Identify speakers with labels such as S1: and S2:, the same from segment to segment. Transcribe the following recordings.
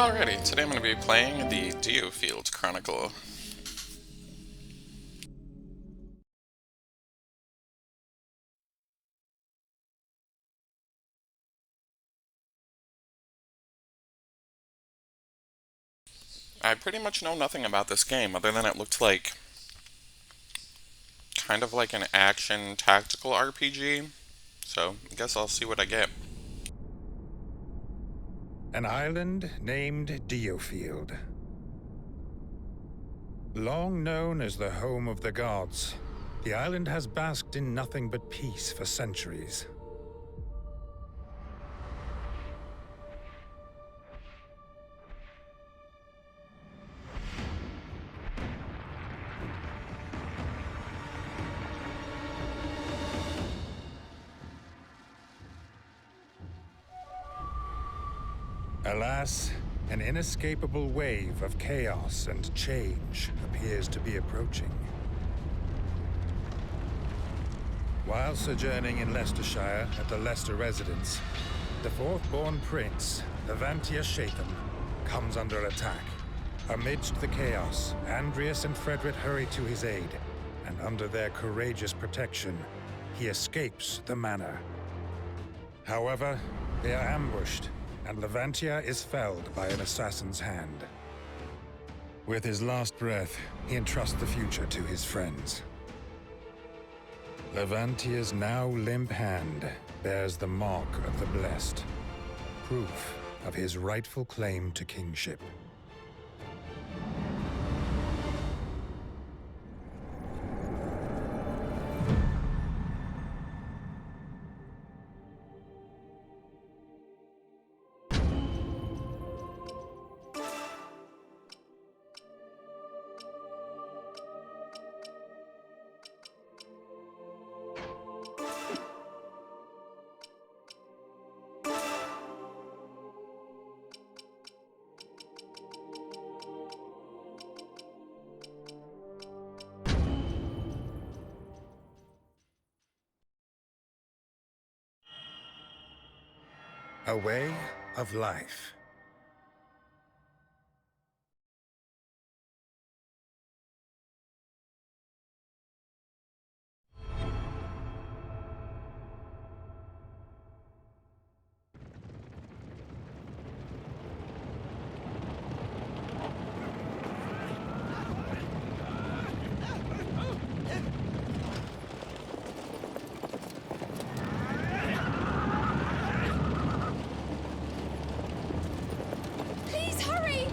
S1: Alrighty, today I'm going to be playing the Diofield Chronicle. I pretty much know nothing about this game other than it looked like kind of like an action tactical RPG, so I guess I'll see what I get.
S2: An island named Diofield. Long known as the home of the gods, the island has basked in nothing but peace for centuries. Alas, an inescapable wave of chaos and change appears to be approaching. While sojourning in Leicestershire at the Leicester residence, the fourth-born prince, Levantia Shatham, comes under attack. Amidst the chaos, Andreas and Frederick hurry to his aid, and under their courageous protection, he escapes the manor. However, they are ambushed, and Levantia is felled by an assassin's hand. With his last breath, he entrusts the future to his friends. Levantia's now limp hand bears the mark of the blessed, proof of his rightful claim to kingship. A way of life.
S3: Please hurry!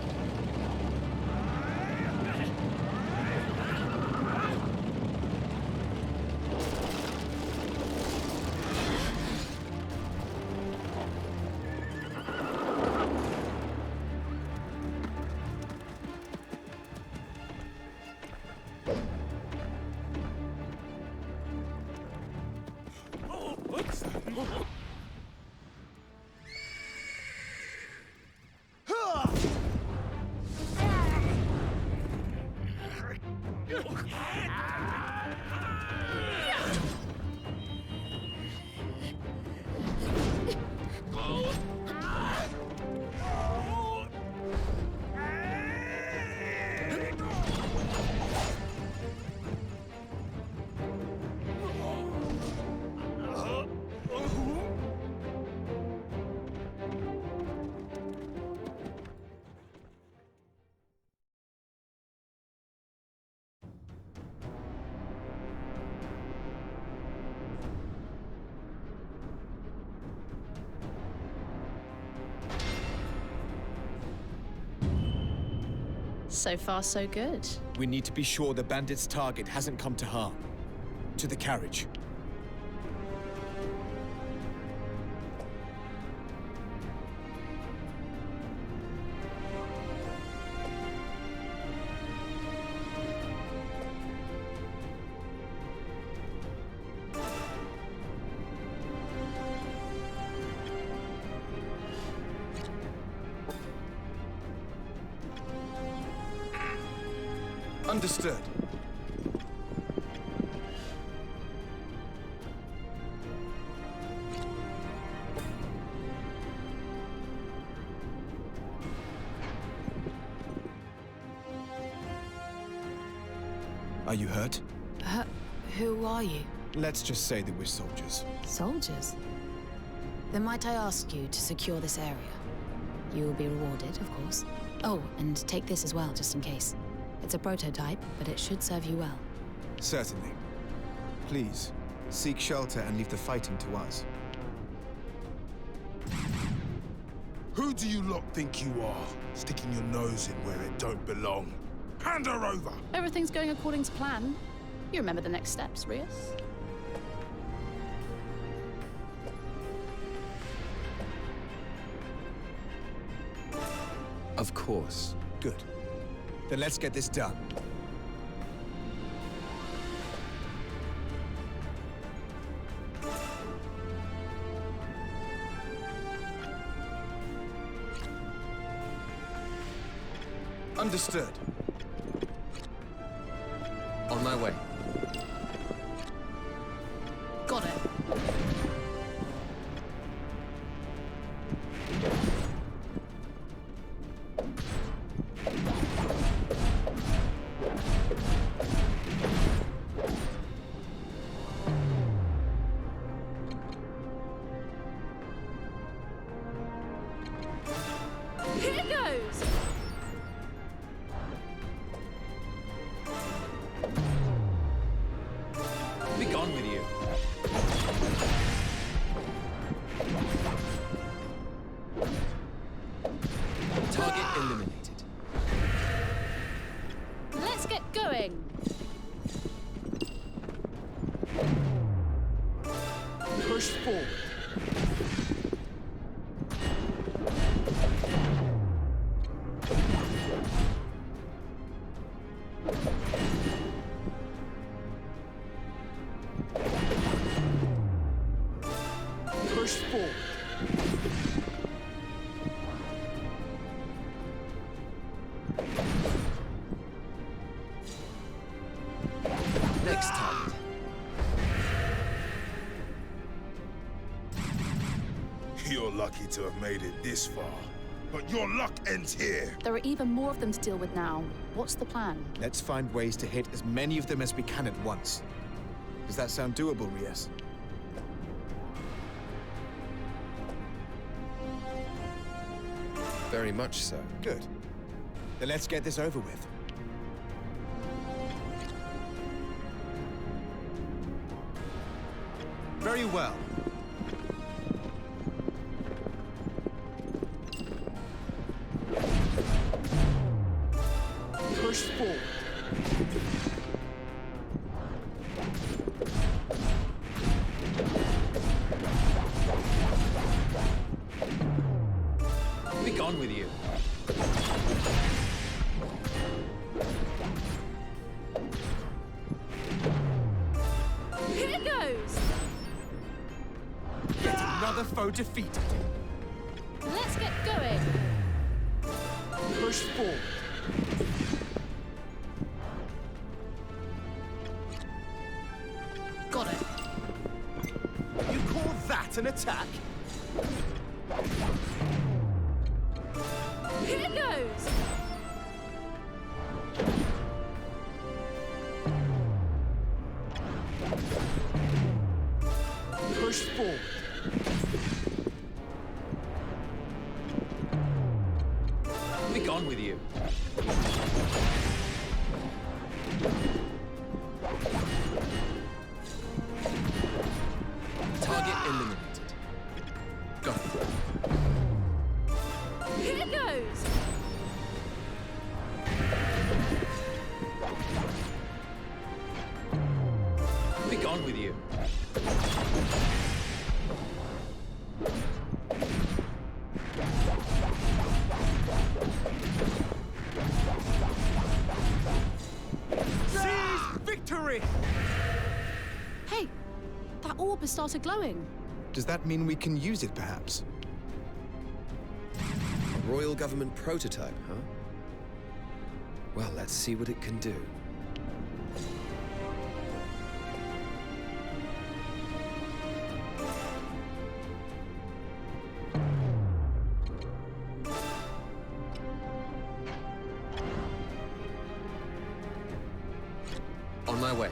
S4: So far, so good.
S5: We need to be sure the bandit's target hasn't come to harm. To the carriage. Understood. Are you hurt?
S6: Who are you?
S5: Let's just say that we're soldiers.
S6: Soldiers? Then might I ask you to secure this area? You will be rewarded, of course. Oh, and take this as well, just in case. It's a prototype, but it should serve you well.
S5: Certainly. Please, seek shelter and leave the fighting to us.
S7: Who do you lot think you are, sticking your nose in where it don't belong? Hand her over!
S4: Everything's going according to plan. You remember the next steps, Rias?
S8: Of course.
S5: Good. Then let's get this done. Understood.
S8: On my way.
S4: Got it.
S3: Here goes!
S8: Be gone with you. Target eliminated.
S4: Let's get going.
S5: Push forward. Push forward.
S8: Next target.
S7: You're lucky to have made it this far. But your luck ends here.
S4: There are even more of them to deal with now. What's the plan?
S5: Let's find ways to hit as many of them as we can at once. Does that sound doable, Rias?
S8: Very much so.
S5: Good. Then let's get this over with. Very well. Push forward.
S8: Be gone with you.
S3: Here goes!
S5: Yet another foe defeated.
S4: Let's get going.
S5: Push forward.
S4: Got it.
S5: You call that an attack?
S3: Here goes!
S5: Push forward.
S8: Be gone with you. Target eliminated. Got it.
S3: Here goes!
S8: Be gone with you.
S5: Seize victory!
S4: Hey, that orb has started glowing.
S5: Does that mean we can use it, perhaps?
S8: A royal government prototype, huh? Well, let's see what it can do. my way.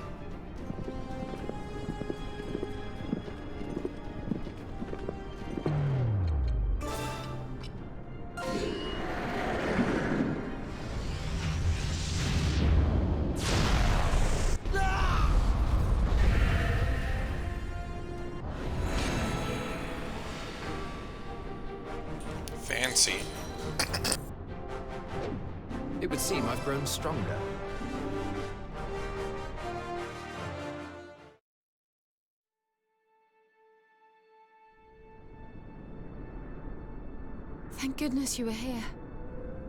S1: Fancy.
S8: It would seem I've grown stronger.
S4: Thank goodness you were here.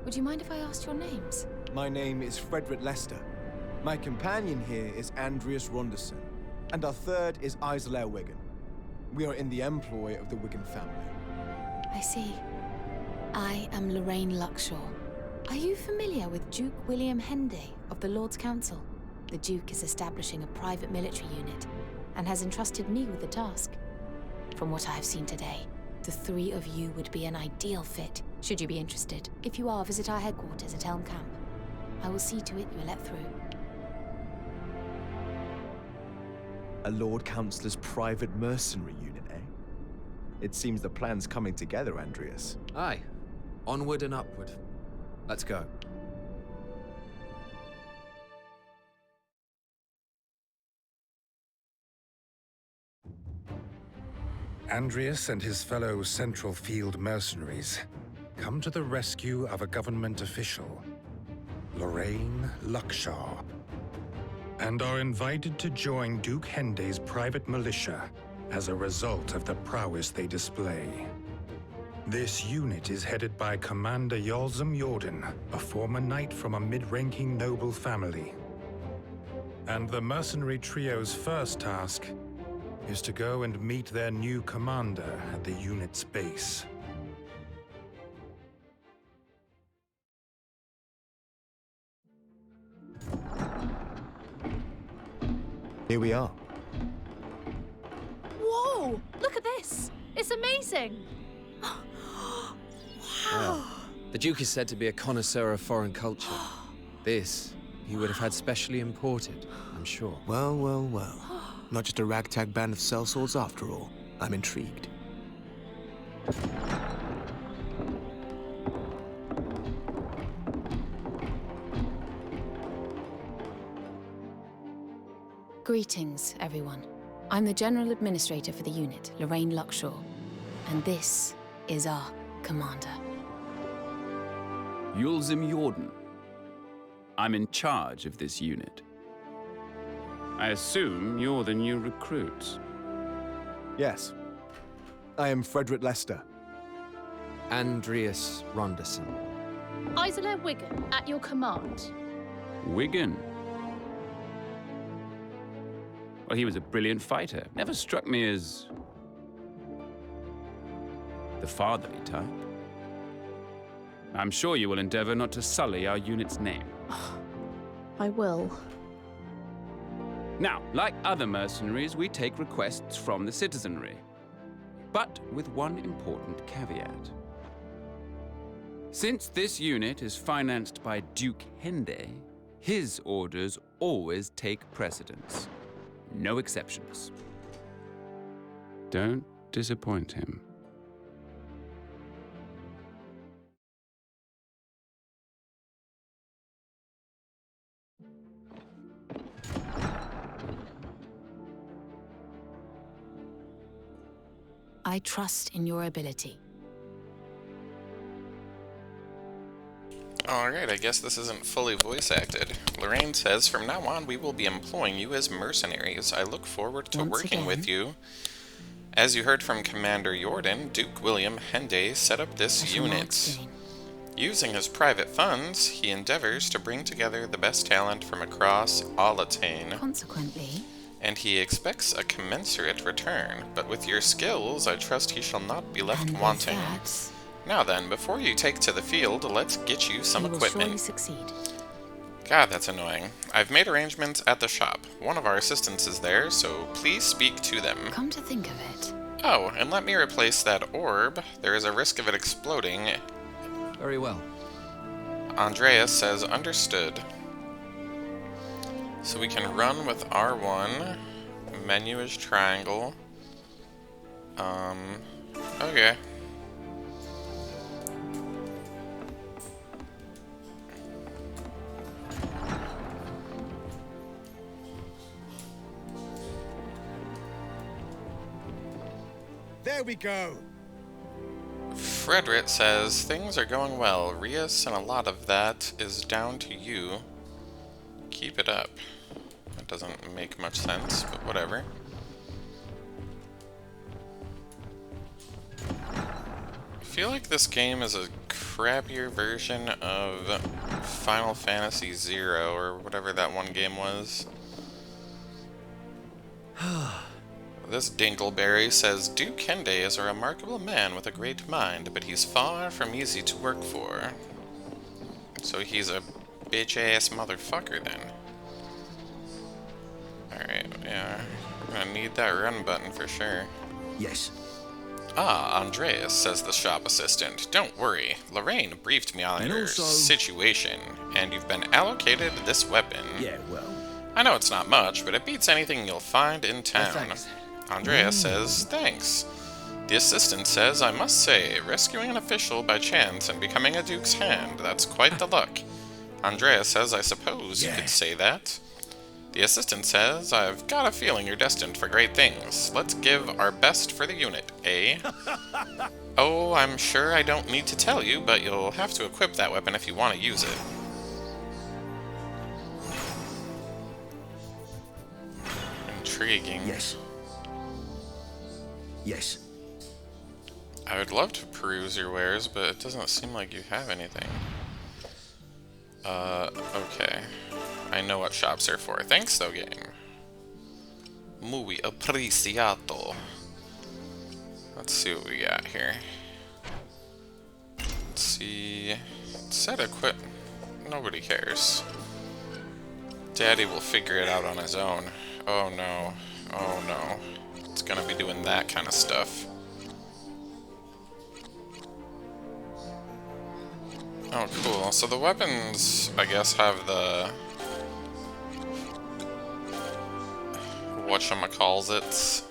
S4: Would you mind if I asked your names?
S5: My name is Frederick Lester. My companion here is Andreas Ronderson. And our third is Isolair Wigan. We are in the employ of the Wigan family.
S6: I see. I am Lorraine Luxshaw. Are you familiar with Duke William Henday of the Lord's Council? The Duke is establishing a private military unit and has entrusted me with the task. From what I have seen today, the three of you would be an ideal fit, should you be interested. If you are, visit our headquarters at Elm Camp. I will see to it you are let through.
S5: A Lord Councillor's private mercenary unit, eh? It seems the plan's coming together, Andreas.
S8: Aye. Onward and upward. Let's go.
S2: Andreas and his fellow Central Field mercenaries come to the rescue of a government official, Lorraine Luxshaw, and are invited to join Duke Henday's private militia as a result of the prowess they display. This unit is headed by Commander Yolzum Jordan, a former knight from a mid-ranking noble family. And the mercenary trio's first task is to go and meet their new commander at the unit's base.
S5: Here we are.
S3: Whoa! Look at this! It's amazing!
S8: Well, the Duke is said to be a connoisseur of foreign culture. This, he would have had specially imported, I'm sure.
S9: Well, well, well. Not just a ragtag band of sellswords after all. I'm intrigued.
S6: Greetings, everyone. I'm the General Administrator for the unit, Lorraine Luxshaw. And this is our commander.
S10: Yulzim Jordan. I'm in charge of this unit. I assume you're the new recruits.
S5: Yes. I am Frederick Lester.
S8: Andreas Ronderson.
S3: Isolair Wigan, at your command.
S10: Wigan. Well, he was a brilliant fighter. Never struck me as the fatherly type. I'm sure you will endeavor not to sully our unit's name.
S3: I will.
S10: Now, like other mercenaries, we take requests from the citizenry. But with one important caveat. Since this unit is financed by Duke Henday, his orders always take precedence. No exceptions. Don't disappoint him.
S6: I trust in your ability.
S1: Alright, I guess this isn't fully voice acted. Lorraine says, from now on we will be employing you as mercenaries. I look forward to
S6: Once
S1: working
S6: again.
S1: with you. As you heard from Commander Jordan, Duke William Henday set up
S6: I
S1: this
S6: shall not
S1: unit.
S6: explain.
S1: Using his private funds, he endeavors to bring together the best talent from across Alatane,
S6: Consequently,
S1: and he expects a commensurate return. But with your skills, I trust he shall not be left
S6: and with
S1: wanting.
S6: that,
S1: Now then, before you take to the field, let's get you some
S6: you will surely
S1: equipment.
S6: succeed.
S1: God, that's annoying. I've made arrangements at the shop. One of our assistants is there, so please speak to them.
S6: Come to think of it,
S1: Oh, and let me replace that orb. There is a risk of it exploding.
S8: Very well.
S1: Andreas says understood. So we can run with R1. Menu is triangle. Okay.
S7: There we go.
S1: Frederick says, things are going well, Rias, and a lot of that is down to you. Keep it up. That doesn't make much sense, but whatever. I feel like this game is a crappier version of Final Fantasy Zero, or whatever that one game was. This Dinkleberry says, Duke Hende is a remarkable man with a great mind, but he's far from easy to work for. So he's a bitch-ass motherfucker then. Alright, yeah. We're gonna need that run button for sure.
S11: Yes.
S1: Ah, Andreas, says the shop assistant. Don't worry. Lorraine briefed me on your situation, and you've been allocated this weapon.
S11: Yeah, well.
S1: I know it's not much, but it beats anything you'll find in town.
S11: Thanks.
S1: Andreas says, thanks. The assistant says, I must say, rescuing an official by chance and becoming a duke's hand, that's quite the luck. Andreas says, I suppose you could say that. The assistant says, I've got a feeling you're destined for great things. Let's give our best for the unit, eh? Oh, I'm sure I don't need to tell you, but you'll have to equip that weapon if you want to use it. Intriguing.
S11: Yes. Yes.
S1: I would love to peruse your wares, but it doesn't seem like you have anything. Okay. I know what shops are for. Thanks, though, game. Muy apreciado. Let's see what we got here. Let's see. Set equip. Nobody cares. Daddy will figure it out on his own. Oh no. Oh no. It's gonna be doing that kind of stuff. Oh, cool. So the weapons, I guess, have the... whatchamacallits.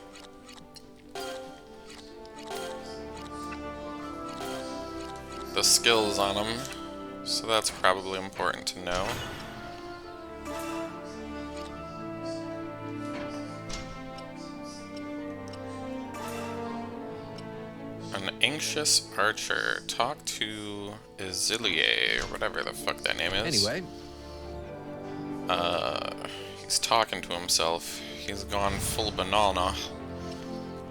S1: The skills on them. So that's probably important to know. An anxious archer. Talk to Isilie, or whatever the fuck that name is.
S8: Anyway.
S1: He's talking to himself. He's gone full banana.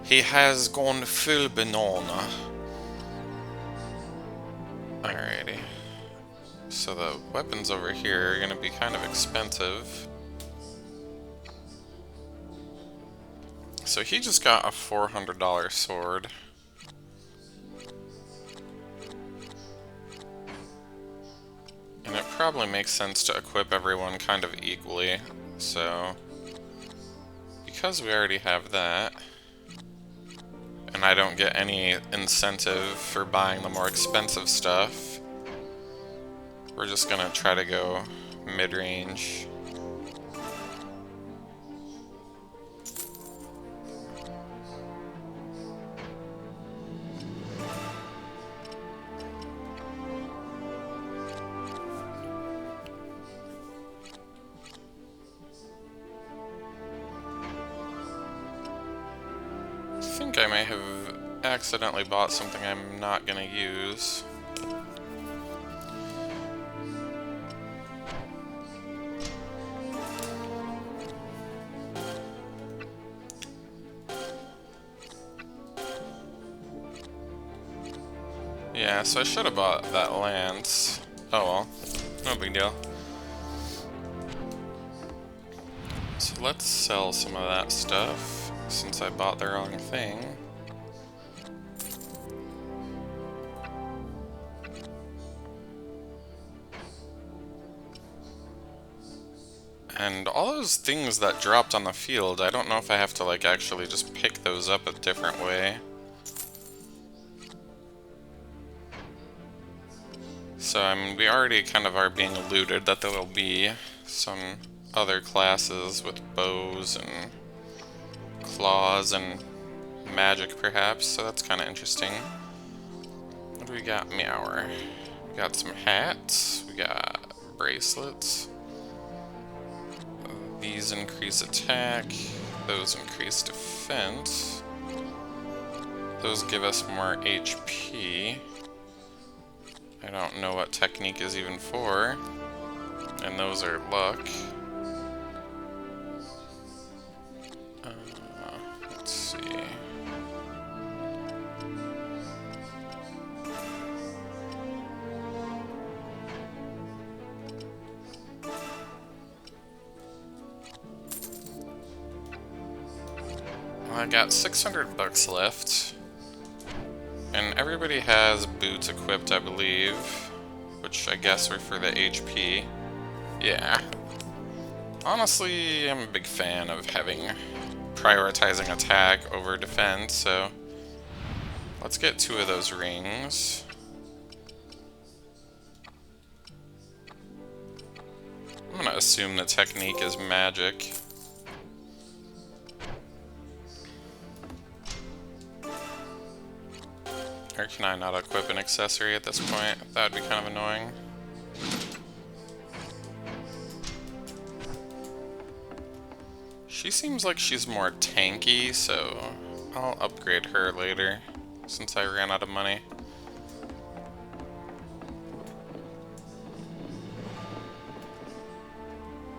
S1: He has gone full banana. Alrighty. So the weapons over here are gonna be kind of expensive. So he just got a $400 sword. And it probably makes sense to equip everyone kind of equally, so... because we already have that, and I don't get any incentive for buying the more expensive stuff, we're just gonna try to go mid-range. I think I may have accidentally bought something I'm not gonna use. Yeah, so I should have bought that lance. Oh well, no big deal. So let's sell some of that stuff, since I bought the wrong thing. And all those things that dropped on the field, I don't know if I have to like actually just pick those up a different way. So we already kind of are being alluded that there will be some other classes with bows and claws and magic, perhaps, so that's kind of interesting. What do we got? Meower. We got some hats. We got bracelets. These increase attack. Those increase defense. Those give us more HP. I don't know what technique is even for. And those are luck. Let's see. I got 600 bucks left, and everybody has boots equipped, I believe, which I guess are for the HP. Yeah. Honestly, I'm a big fan of prioritizing attack over defense, so let's get 2 of those rings. I'm gonna assume the technique is magic. Or can I not equip an accessory at this point? That would be kind of annoying. She seems like she's more tanky, so I'll upgrade her later, since I ran out of money.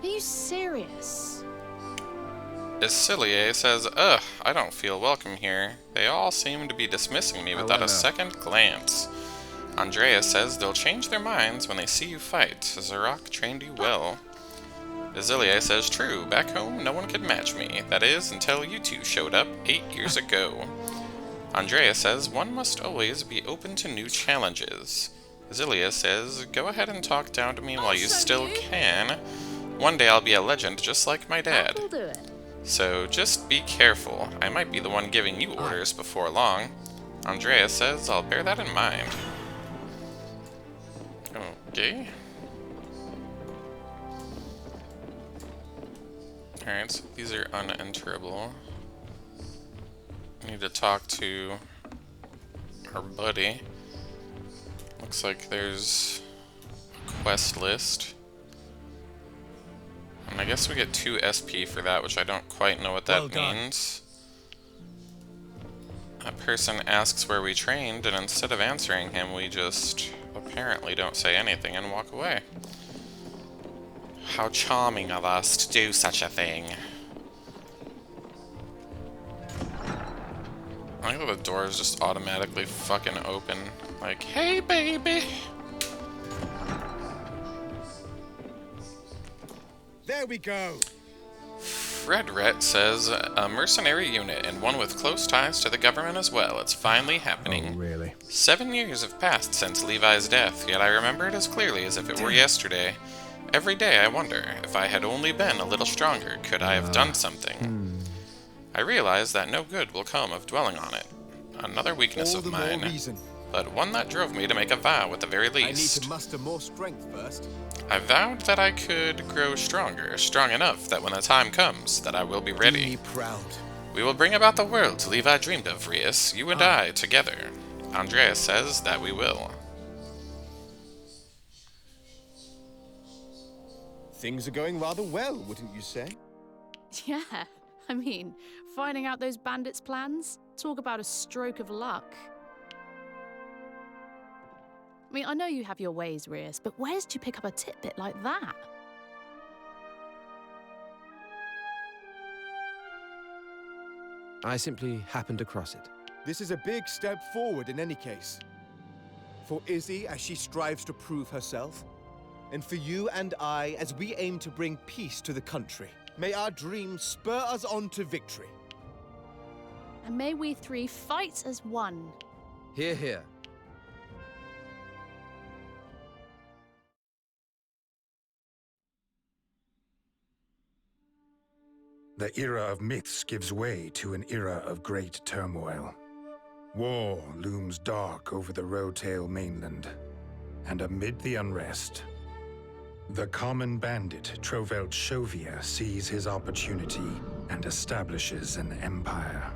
S3: Are you serious?
S1: Isilier says, ugh, I don't feel welcome here. They all seem to be dismissing me without a second glance. Andrea says they'll change their minds when they see you fight. Zarok trained you well. Isilier says, true, back home no one could match me. That is, until you two showed up 8 years ago. Andrea says, one must always be open to new challenges. Isilier says, go ahead and talk down to me while you still can. One day I'll be a legend just like my dad.
S3: That'll do it.
S1: So just be careful. I might be the one giving you orders before long. Andrea says I'll bear that in mind. Okay. Alright, so these are unenterable. I need to talk to our buddy. Looks like there's a quest list. And I guess we get 2 SP for that, which I don't quite know what that means. That person asks where we trained, and instead of answering him, we just apparently don't say anything and walk away. How charming of us to do such a thing. I think the doors just automatically fucking open. Like, hey baby!
S5: There we go!
S1: Fredret says, a mercenary unit and one with close ties to the government as well. It's finally happening.
S2: Oh, really?
S1: 7 years have passed since Levi's death, yet I remember it as clearly as if it were yesterday. Every day I wonder, if I had only been a little stronger, could I have done something? I realize that no good will come of dwelling on it. Another weakness of mine, but one that drove me to make a vow at the very least.
S5: I need to muster more strength first.
S1: I vowed that I could grow stronger, strong enough that when the time comes, that I will be ready.
S5: Be proud.
S1: We will bring about the world Levi dreamed of, Rias, you and I, together. Andreas says that we will.
S5: Things are going rather well, wouldn't you say?
S3: Yeah, I mean, finding out those bandits' plans? Talk about a stroke of luck. I mean, I know you have your ways, Rias, but where did you pick up a tidbit like that?
S8: I simply happened across it.
S5: This is a big step forward in any case. For Izzy, as she strives to prove herself, and for you and I, as we aim to bring peace to the country. May our dreams spur us on to victory.
S3: And may we 3 fight as one.
S8: Hear, hear.
S2: The era of myths gives way to an era of great turmoil. War looms dark over the Rotail mainland, and amid the unrest, The common bandit Trovelt Shovia sees his opportunity and establishes an empire.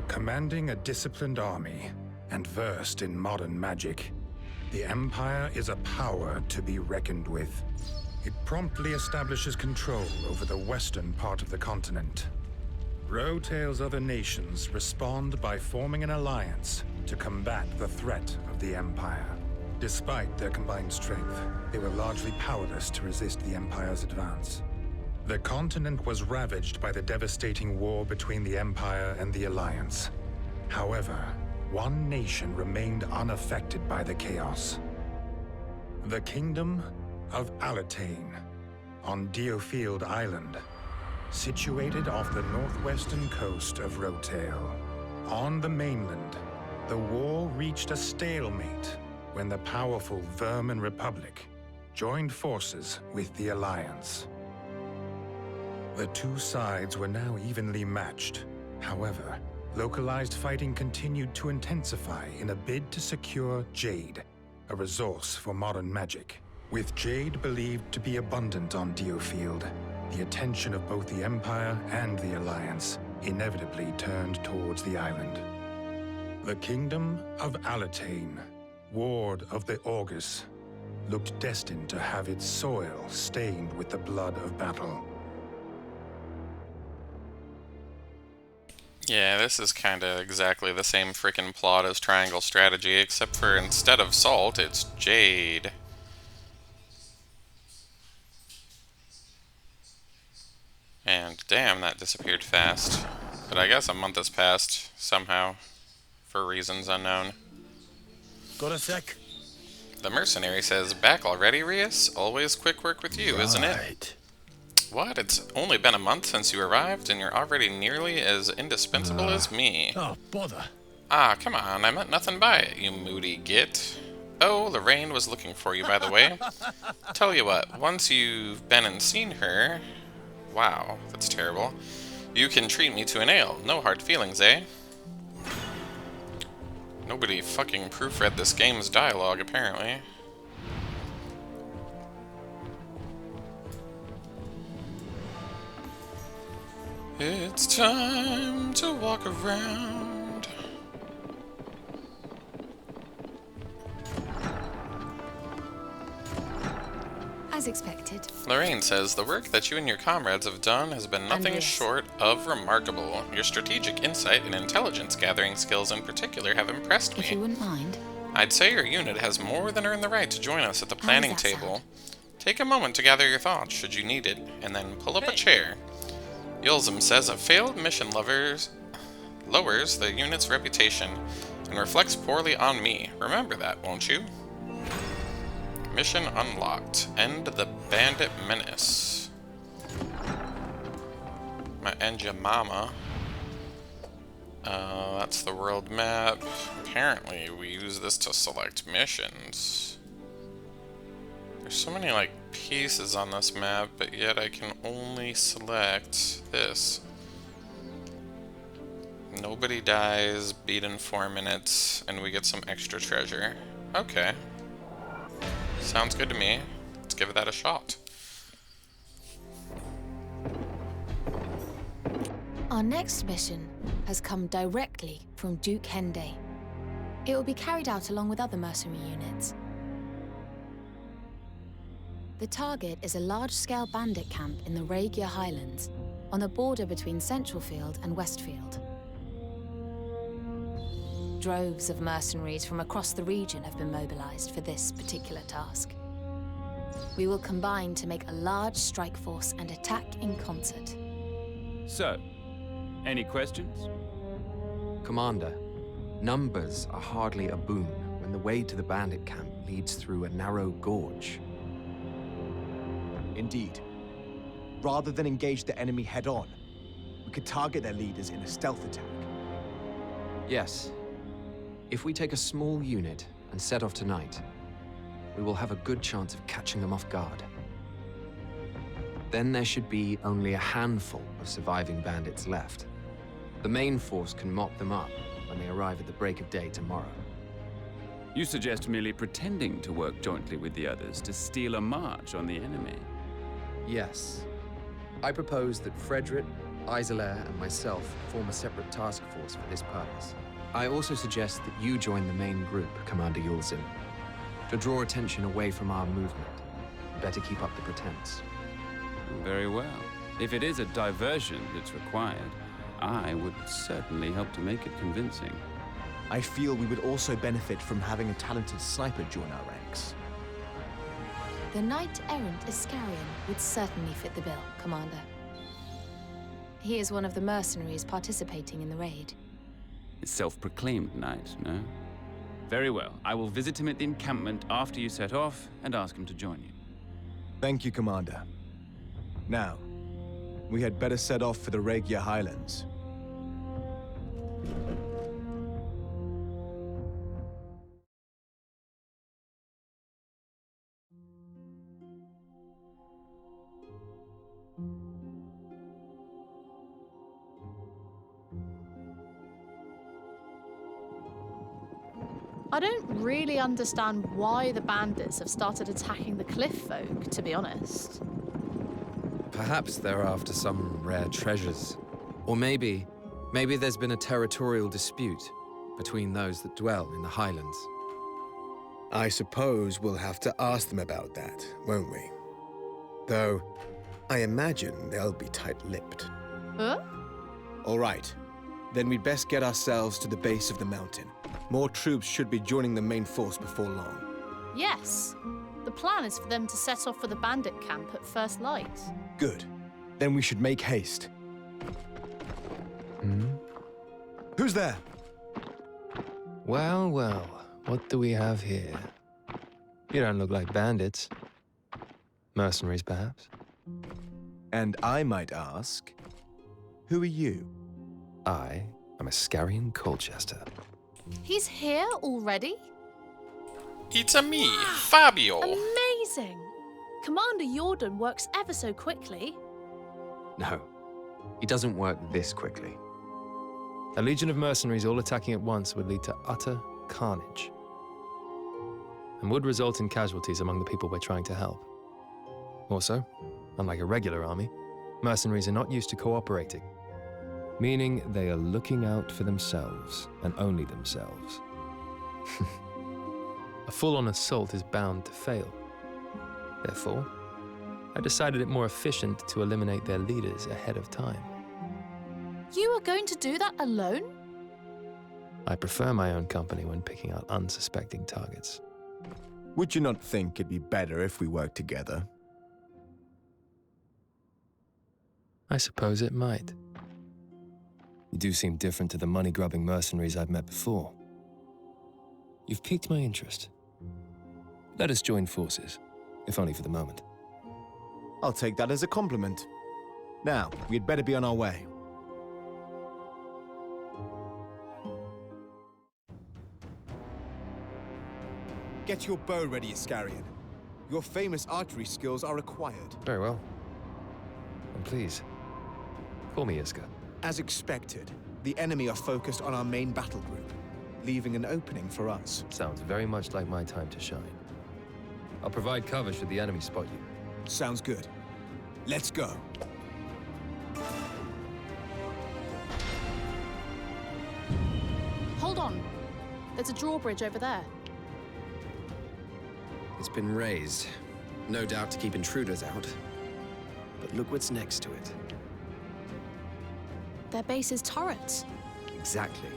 S2: Commanding a disciplined army and versed in modern magic, the Empire is a power to be reckoned with. It promptly establishes control over the western part of the continent. Rotail's other nations respond by forming an alliance to combat the threat of the Empire. Despite their combined strength, they were largely powerless to resist the Empire's advance. The continent was ravaged by the devastating war between the Empire and the Alliance. However, one nation remained unaffected by the chaos. The Kingdom of Alatane, on Diofield Island, situated off the northwestern coast of Rotail. On the mainland, the war reached a stalemate when the powerful Vermin Republic joined forces with the Alliance. The two sides were now evenly matched. However, localized fighting continued to intensify in a bid to secure Jade, a resource for modern magic. With Jade believed to be abundant on Diofield, the attention of both the Empire and the Alliance inevitably turned towards the island. The Kingdom of Alatane, ward of the Augurs, looked destined to have its soil stained with the blood of battle.
S1: Yeah, this is kinda exactly the same frickin' plot as Triangle Strategy, except for instead of salt, it's jade. And damn, that disappeared fast. But I guess a month has passed, somehow, for reasons unknown.
S11: Got a sec?
S1: The mercenary says, "Back already, Rias? Always quick work with you, isn't it?" What? It's only been a month since you arrived, and you're already nearly as indispensable as me.
S11: Oh, bother.
S1: Ah, come on, I meant nothing by it, you moody git. Oh, Lorraine was looking for you, by the way. Tell you what, once you've been and seen her... Wow, that's terrible. You can treat me to an ale. No hard feelings, eh? Nobody fucking proofread this game's dialogue, apparently. It's time to walk around.
S6: As expected.
S1: Lorraine says the work that you and your comrades have done has been nothing short of remarkable. Your strategic insight and intelligence gathering skills in particular have impressed me.
S6: If you wouldn't mind.
S1: I'd say your unit has more than earned the right to join us at the planning table. Take a moment to gather your thoughts should you need it, and then pull up a chair. Yulzum says a failed mission lowers the unit's reputation and reflects poorly on me. Remember that, won't you? Mission unlocked. End the bandit menace. My end ya mama. That's the world map. Apparently we use this to select missions. There's so many like pieces on this map, but yet I can only select this. Nobody dies, beat in 4 minutes, and we get some extra treasure. Okay. Sounds good to me. Let's give that a shot.
S6: Our next mission has come directly from Duke Hende. It will be carried out along with other mercenary units. The target is a large-scale bandit camp in the Raegia Highlands, on the border between Centralfield and Westfield. Droves of mercenaries from across the region have been mobilized for this particular task. We will combine to make a large strike force and attack in concert.
S10: So, any questions?
S8: Commander, numbers are hardly a boon when the way to the bandit camp leads through a narrow gorge.
S5: Indeed. Rather than engage the enemy head-on, we could target their leaders in a stealth attack.
S8: Yes. If we take a small unit and set off tonight, we will have a good chance of catching them off guard. Then there should be only a handful of surviving bandits left. The main force can mop them up when they arrive at the break of day tomorrow.
S10: You suggest merely pretending to work jointly with the others to steal a march on the enemy.
S8: Yes. I propose that Frederick, Isolair, and myself form a separate task force for this purpose. I also suggest that you join the main group, Commander Yulzin. To draw attention away from our movement, better keep up the pretense.
S10: Very well. If it is a diversion that's required, I would certainly help to make it convincing.
S9: I feel we would also benefit from having a talented sniper join our ranks.
S6: The knight-errant Iscarian would certainly fit the bill, Commander. He is one of the mercenaries participating in the raid.
S10: A self-proclaimed knight, no? Very well. I will visit him at the encampment after you set off and ask him to join you.
S9: Thank you, Commander. Now, we had better set off for the Regia Highlands.
S3: I don't really understand why the bandits have started attacking the cliff folk, to be honest.
S8: Perhaps they're after some rare treasures. Or maybe there's been a territorial dispute between those that dwell in the Highlands.
S9: I suppose we'll have to ask them about that, won't we? Though, I imagine they'll be tight-lipped.
S3: Huh?
S9: All right. Then we'd best get ourselves to the base of the mountain. More troops should be joining the main force before long.
S3: Yes. The plan is for them to set off for the bandit camp at first light.
S9: Good. Then we should make haste. Who's there?
S12: Well, well, what do we have here? You don't look like bandits. Mercenaries, perhaps?
S9: And I might ask, who are you?
S12: I am Iscarian Colchester.
S3: He's here already?
S1: It's a me, Fabio.
S3: Amazing! Commander Jordan works ever so quickly.
S8: No, he doesn't work this quickly.
S12: A legion of mercenaries all attacking at once would lead to utter carnage, and would result in casualties among the people we're trying to help. Also, unlike a regular army, mercenaries are not used to cooperating, meaning they are looking out for themselves and only themselves. A full-on assault is bound to fail. Therefore, I decided it more efficient to eliminate their leaders ahead of time.
S3: You are going to do that alone?
S12: I prefer my own company when picking out unsuspecting targets.
S9: Would you not think it'd be better if we worked together?
S12: I suppose it might. You do seem different to the money-grubbing mercenaries I've met before. You've piqued my interest. Let us join forces, if only for the moment.
S9: I'll take that as a compliment. Now, we'd better be on our way.
S5: Get your bow ready, Iscarian. Your famous archery skills are required.
S12: Very well. And please, call me Iska.
S5: As expected, the enemy are focused on our main battle group, leaving an opening for us.
S12: Sounds very much like my time to shine. I'll provide cover should the enemy spot you.
S5: Sounds good. Let's go.
S3: Hold on. There's a drawbridge over there.
S8: It's been raised, no doubt to keep intruders out. But look what's next to it.
S3: Their base is turrets.
S8: Exactly.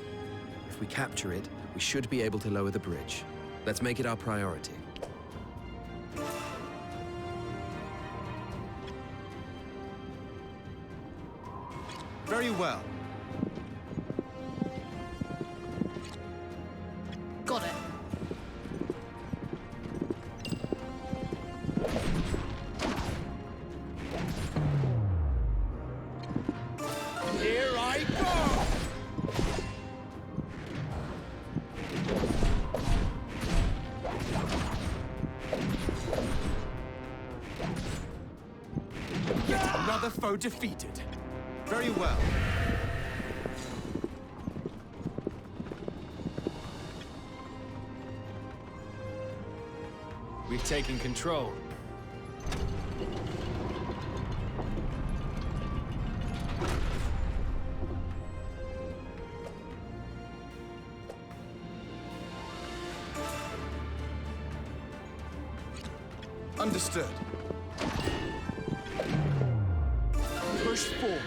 S8: If we capture it, we should be able to lower the bridge. Let's make it our priority.
S5: Very well.
S3: Got it.
S5: Here I go! Yet another foe defeated. Very well.
S12: We've taken control.
S5: Understood. Push forward.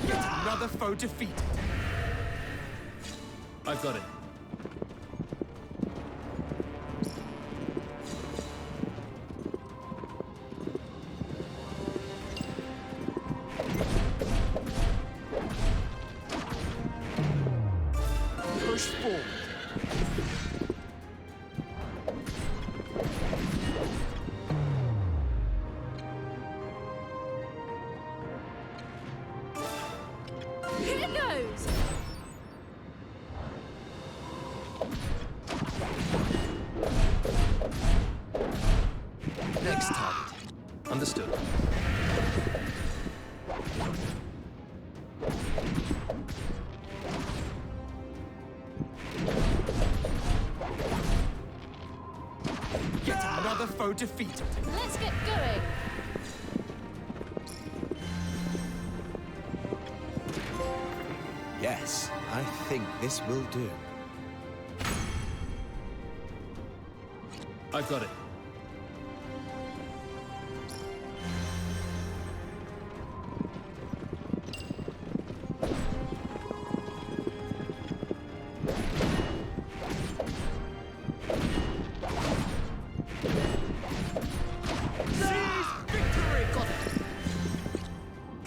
S5: Yet another foe defeated.
S12: I've got it.
S5: Push forward.
S4: Here goes!
S8: Next target.
S12: Understood.
S5: Yet another foe defeated.
S4: Let's get going!
S5: Yes, I think this will do.
S12: I've got it.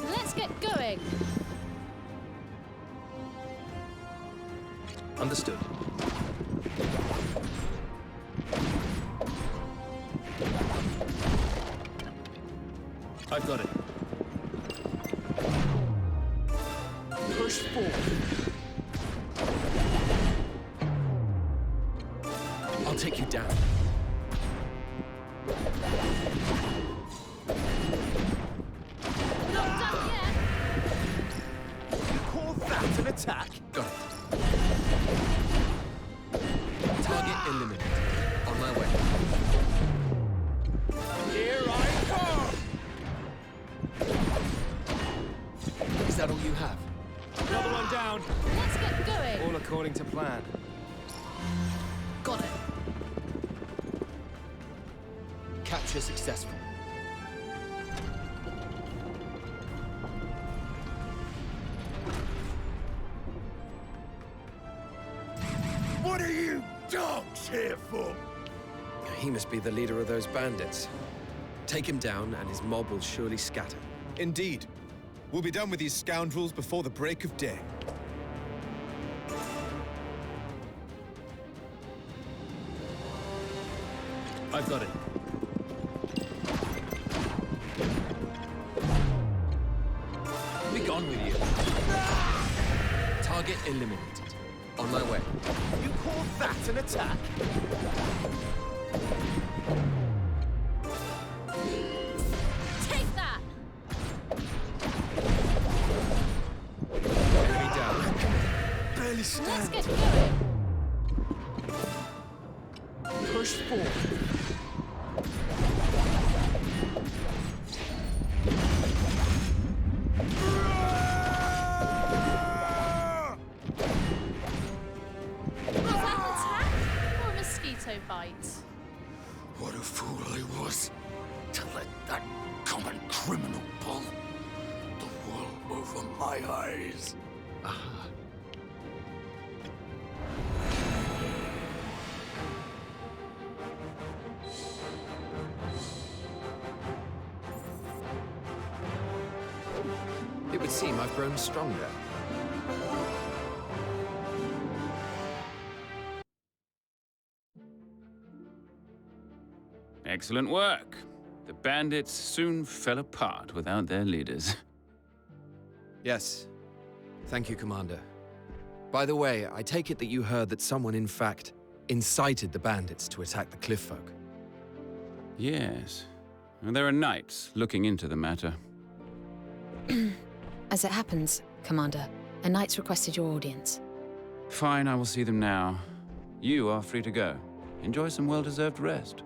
S4: Let's get going!
S12: Understood. I've got it.
S5: Push forward.
S8: I'll take you down.
S4: Not done yet!
S5: You call that an attack?
S8: Got it. Target eliminated. On my way.
S5: Here I come!
S8: Is that all you have?
S12: Another one down.
S4: Let's get going!
S12: All according to plan.
S4: Got it!
S8: Capture successful.
S7: What are you dogs here for?
S8: He must be the leader of those bandits. Take him down, and his mob will surely scatter.
S5: Indeed. We'll be done with these scoundrels before the break of day.
S12: I've got it.
S8: Be gone with you. Target eliminated. On my way.
S5: You call that an attack?
S4: Take that!
S12: Enemy down.
S5: Barely
S4: Let's
S5: stand.
S4: get going!
S5: Push forward.
S4: Was that an attack or a mosquito bite?
S7: What a fool I was to let that common criminal pull the wool over my eyes.
S8: It would seem I've grown stronger.
S10: Excellent work. The bandits soon fell apart without their leaders.
S8: Yes. Thank you, Commander. By the way, I take it that you heard that someone, in fact, incited the bandits to attack the cliff folk.
S10: Yes. And there are knights looking into the matter.
S6: As it happens, Commander, a knight's requested your audience.
S10: Fine, I will see them now. You are free to go. Enjoy some well-deserved rest.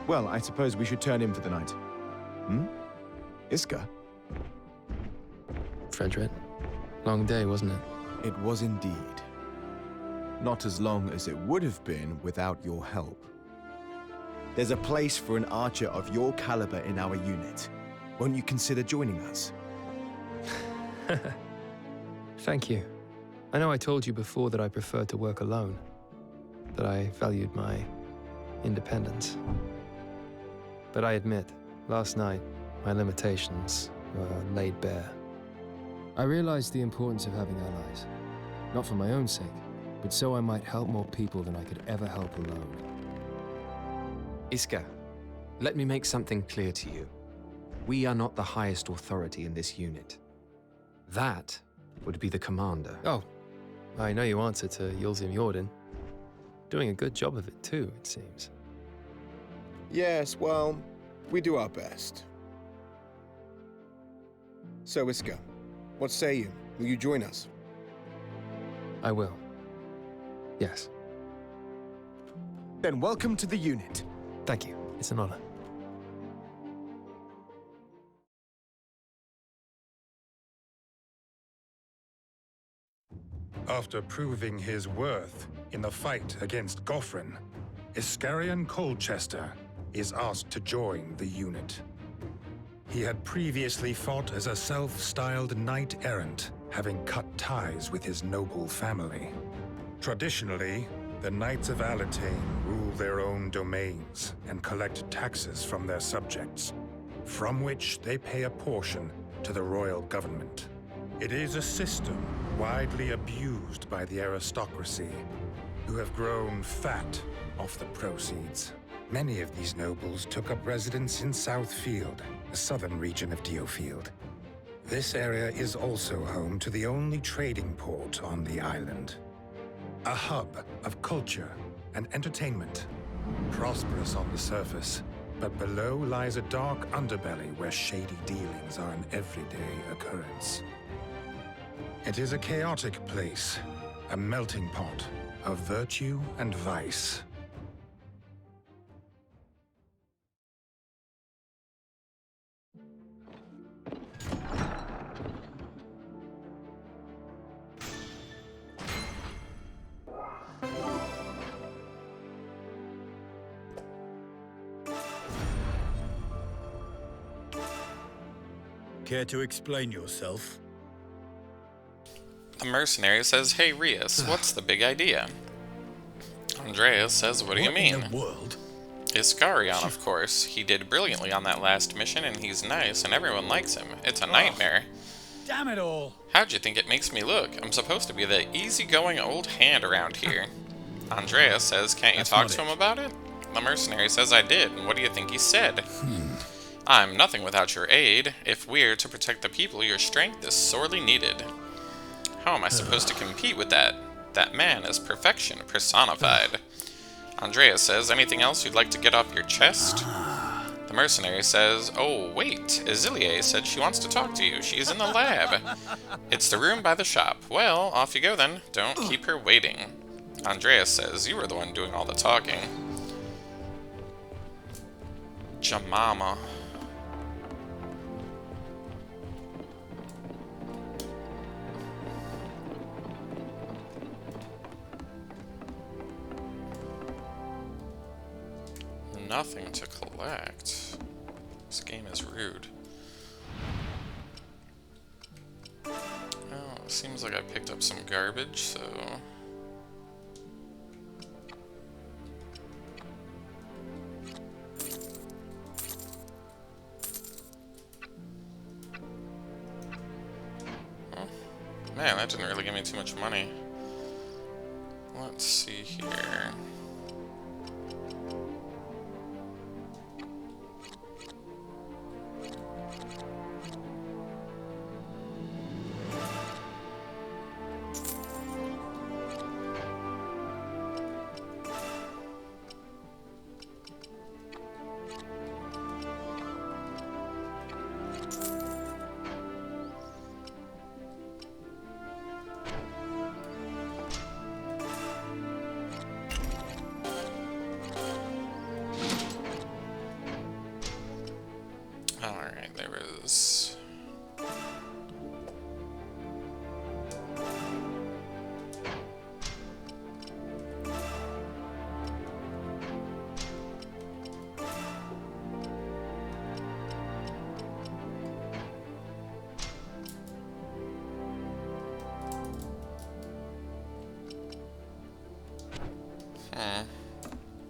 S13: Well, I suppose we should turn in for the night. Hmm? Iska?
S12: Frederick, long day, wasn't it?
S13: It was indeed. Not as long as it would have been without your help. There's a place for an archer of your caliber in our unit. Won't you consider joining us?
S12: Thank you. I know I told you before that I preferred to work alone, that I valued my independence. But I admit, last night, my limitations were laid bare. I realized the importance of having allies, not for my own sake, but so I might help more people than I could ever help alone.
S8: Iska, let me make something clear to you. We are not the highest authority in this unit. That would be the commander.
S12: Oh, I know you answer to Yulzim Jordan. Doing a good job of it too, it seems.
S9: Yes, well, we do our best. So, Iska, what say you? Will you join us?
S12: I will. Yes.
S13: Then welcome to the unit.
S12: Thank you. It's an honor.
S2: After proving his worth in the fight against Gofrin, Iskarion Colchester is asked to join the unit. He had previously fought as a self-styled knight-errant, having cut ties with his noble family. Traditionally, the Knights of Alatain rule their own domains and collect taxes from their subjects, from which they pay a portion to the royal government. It is a system widely abused by the aristocracy, who have grown fat off the proceeds. Many of these nobles took up residence in Southfield, the southern region of Diofield. This area is also home to the only trading port on the island. A hub of culture and entertainment, prosperous on the surface, but below lies a dark underbelly where shady dealings are an everyday occurrence. It is a chaotic place, a melting pot of virtue and vice.
S11: Care to explain yourself?
S1: The mercenary says, "Hey Rias, what's the big idea?" Andreas says, "What do you mean?"
S11: In the world?
S1: Iskarion, of course. He did brilliantly on that last mission, and he's nice, and everyone likes him. It's a nightmare.
S11: Damn it all!
S1: How'd you think it makes me look? I'm supposed to be the easygoing old hand around here. Andreas says, "Can't you talk to him about it?" The mercenary says, "I did, and what do you think he said?" "I'm nothing without your aid. If we're to protect the people, your strength is sorely needed." How am I supposed to compete with that? That man is perfection personified. Andreas says, "Anything else you'd like to get off your chest?" The mercenary says, "Oh, wait. Izilie said she wants to talk to you. She's in the lab." "It's the room by the shop." "Well, off you go then. Don't keep her waiting." Andreas says, "You were the one doing all the talking." Jamama. Nothing to collect. This game is rude. Oh, it seems like I picked up some garbage, so... Oh, man, that didn't really give me too much money. Let's see here... is.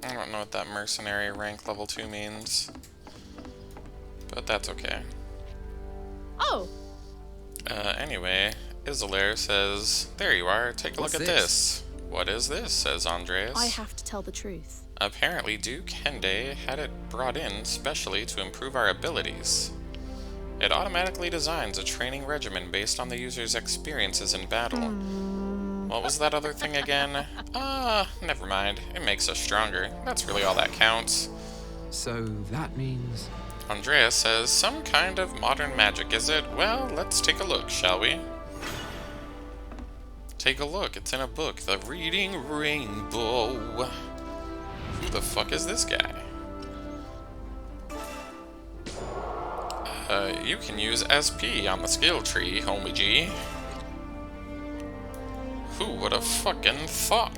S1: I don't know what that mercenary rank level 2 means, but that's okay.
S3: Oh!
S1: Anyway, Isolare says, there you are, take a look at this. What is this, says Andreas.
S3: I have to tell the truth.
S1: Apparently Duke Hende had it brought in specially to improve our abilities. It automatically designs a training regimen based on the user's experiences in battle. What was that other thing again? Never mind. It makes us stronger. That's really all that counts.
S8: So that means...
S1: Andreas says, some kind of modern magic, is it? Well, let's take a look, shall we? Take a look. It's in a book. The Reading Rainbow. Who the fuck is this guy? You can use SP on the skill tree, homie G. Who would have fucking thought?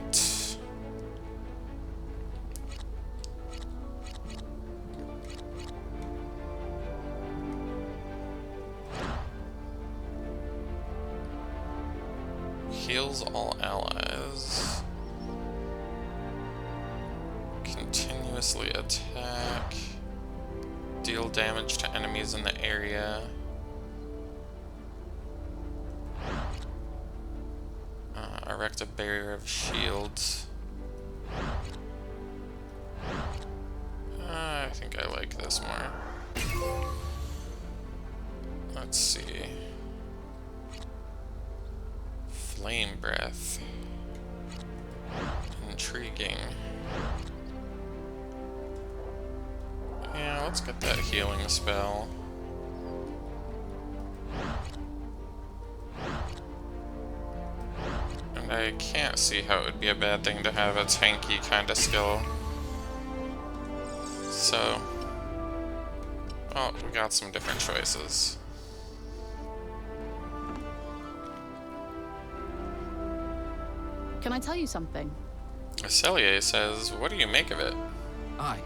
S1: Heals all allies. Continuously attack. Deal damage to enemies in the area. Erect a barrier of shields. I think I like this more. Let's see. Flame breath. Intriguing. Yeah, let's get that healing spell. I can't see how it would be a bad thing to have a tanky kind of skill. So, well, we got some different choices.
S3: Can I tell you something?
S1: Cellier says, what do you make of it?
S8: Aye.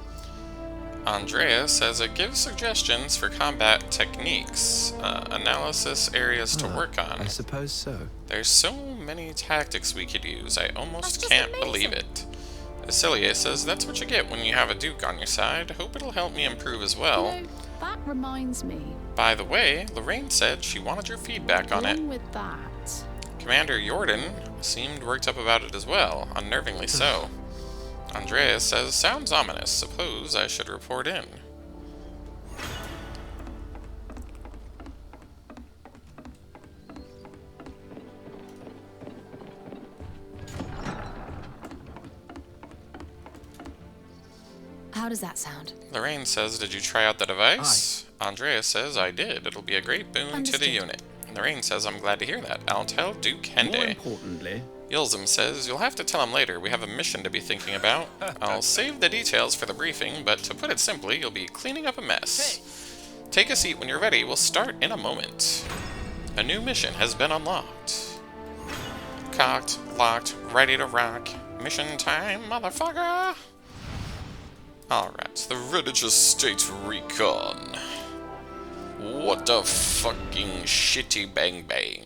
S1: Andrea says it gives suggestions for combat techniques, analysis areas to work on.
S8: I suppose so.
S1: There's so many tactics we could use, I almost can't believe it. Cellier says that's what you get when you have a Duke on your side. Hope it'll help me improve as well.
S3: You know, that reminds me.
S1: By the way, Lorraine said she wanted your feedback on it.
S3: Along with that.
S1: Commander Jordan seemed worked up about it as well, unnervingly so. Andreas says, sounds ominous. Suppose I should report in.
S6: How does that sound?
S1: Lorraine says, did you try out the device? Aye. Andreas says, I did. It'll be a great boon to the unit. Lorraine says, I'm glad to hear that. I'll tell Duke Hende.
S11: More importantly...
S1: Yilzum says, you'll have to tell him later. We have a mission to be thinking about. I'll save the details for the briefing, but to put it simply, you'll be cleaning up a mess. Hey. Take a seat when you're ready. We'll start in a moment. A new mission has been unlocked. Cocked, locked, ready to rock. Mission time, motherfucker! Alright, the Redditch Estate Recon. What a fucking shitty bang bang.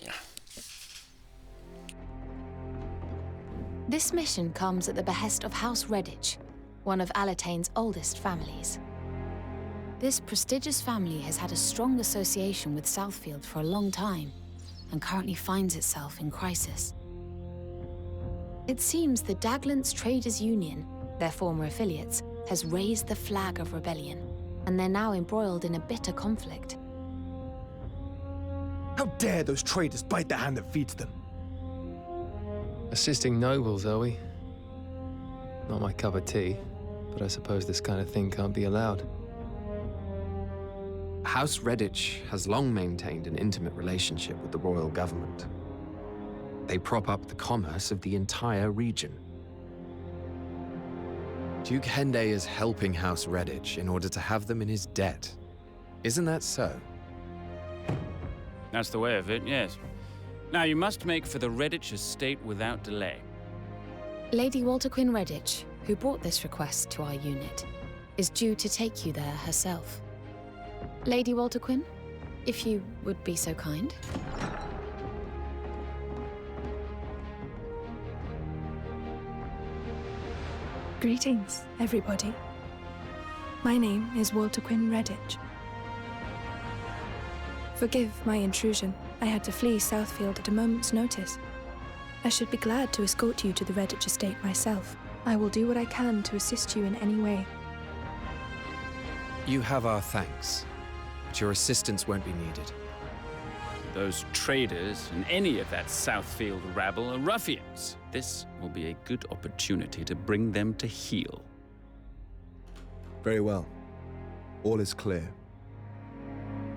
S6: This mission comes at the behest of House Redditch, one of Alatane's oldest families. This prestigious family has had a strong association with Southfield for a long time, and currently finds itself in crisis. It seems the Daglance Traders Union, their former affiliates, has raised the flag of rebellion, and they're now embroiled in a bitter conflict.
S13: How dare those traitors bite the hand that feeds them?
S12: Assisting nobles, are we? Not my cup of tea, but I suppose this kind of thing can't be allowed.
S8: House Redditch has long maintained an intimate relationship with the royal government. They prop up the commerce of the entire region. Duke Hende is helping House Redditch in order to have them in his debt. Isn't that so?
S10: That's the way of it, yes. Now, you must make for the Redditch estate without delay.
S6: Lady Walter Quinn Redditch, who brought this request to our unit, is due to take you there herself. Lady Walter Quinn, if you would be so kind.
S14: Greetings, everybody. My name is Walter Quinn Redditch. Forgive my intrusion. I had to flee Southfield at a moment's notice. I should be glad to escort you to the Redditch estate myself. I will do what I can to assist you in any way.
S8: You have our thanks, but your assistance won't be needed.
S10: Those traders and any of that Southfield rabble are ruffians. This will be a good opportunity to bring them to heel.
S13: Very well. All is clear.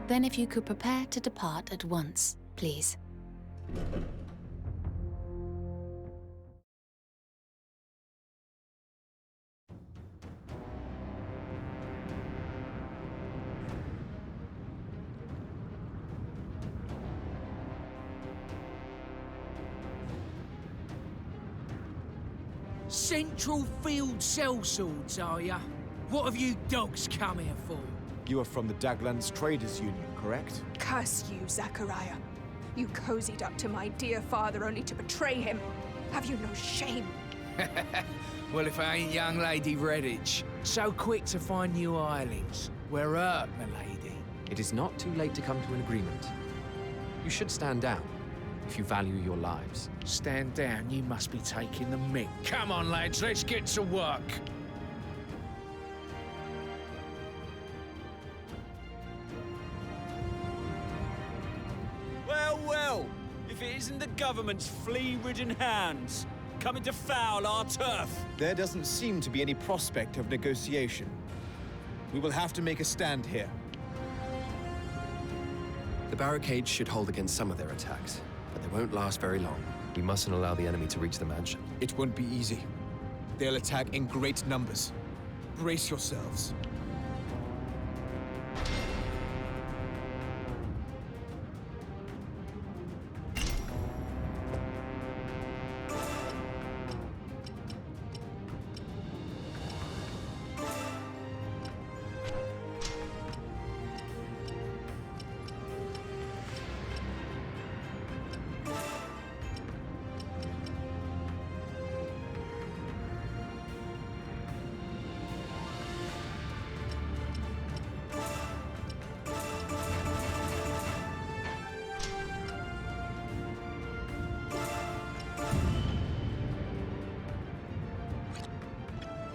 S6: Then if you could prepare to depart at once, please.
S15: Central Field sellswords, are ya? What have you dogs come here for?
S13: You are from the Daglands Traders Union, correct?
S16: Curse you, Zachariah. You cozied up to my dear father only to betray him. Have you no shame?
S15: Well, if I ain't young Lady Redditch, so quick to find new islands. We're up, my lady.
S8: It is not too late to come to an agreement. You should stand down, if you value your lives.
S15: Stand down, you must be taking the mick. Come on, lads, let's get to work.
S17: Well, if it isn't the government's flea-ridden hands coming to foul our turf.
S5: There doesn't seem to be any prospect of negotiation. We will have to make a stand here.
S8: The barricades should hold against some of their attacks, but they won't last very long.
S12: We mustn't allow the enemy to reach the mansion.
S5: It won't be easy. They'll attack in great numbers. Brace yourselves.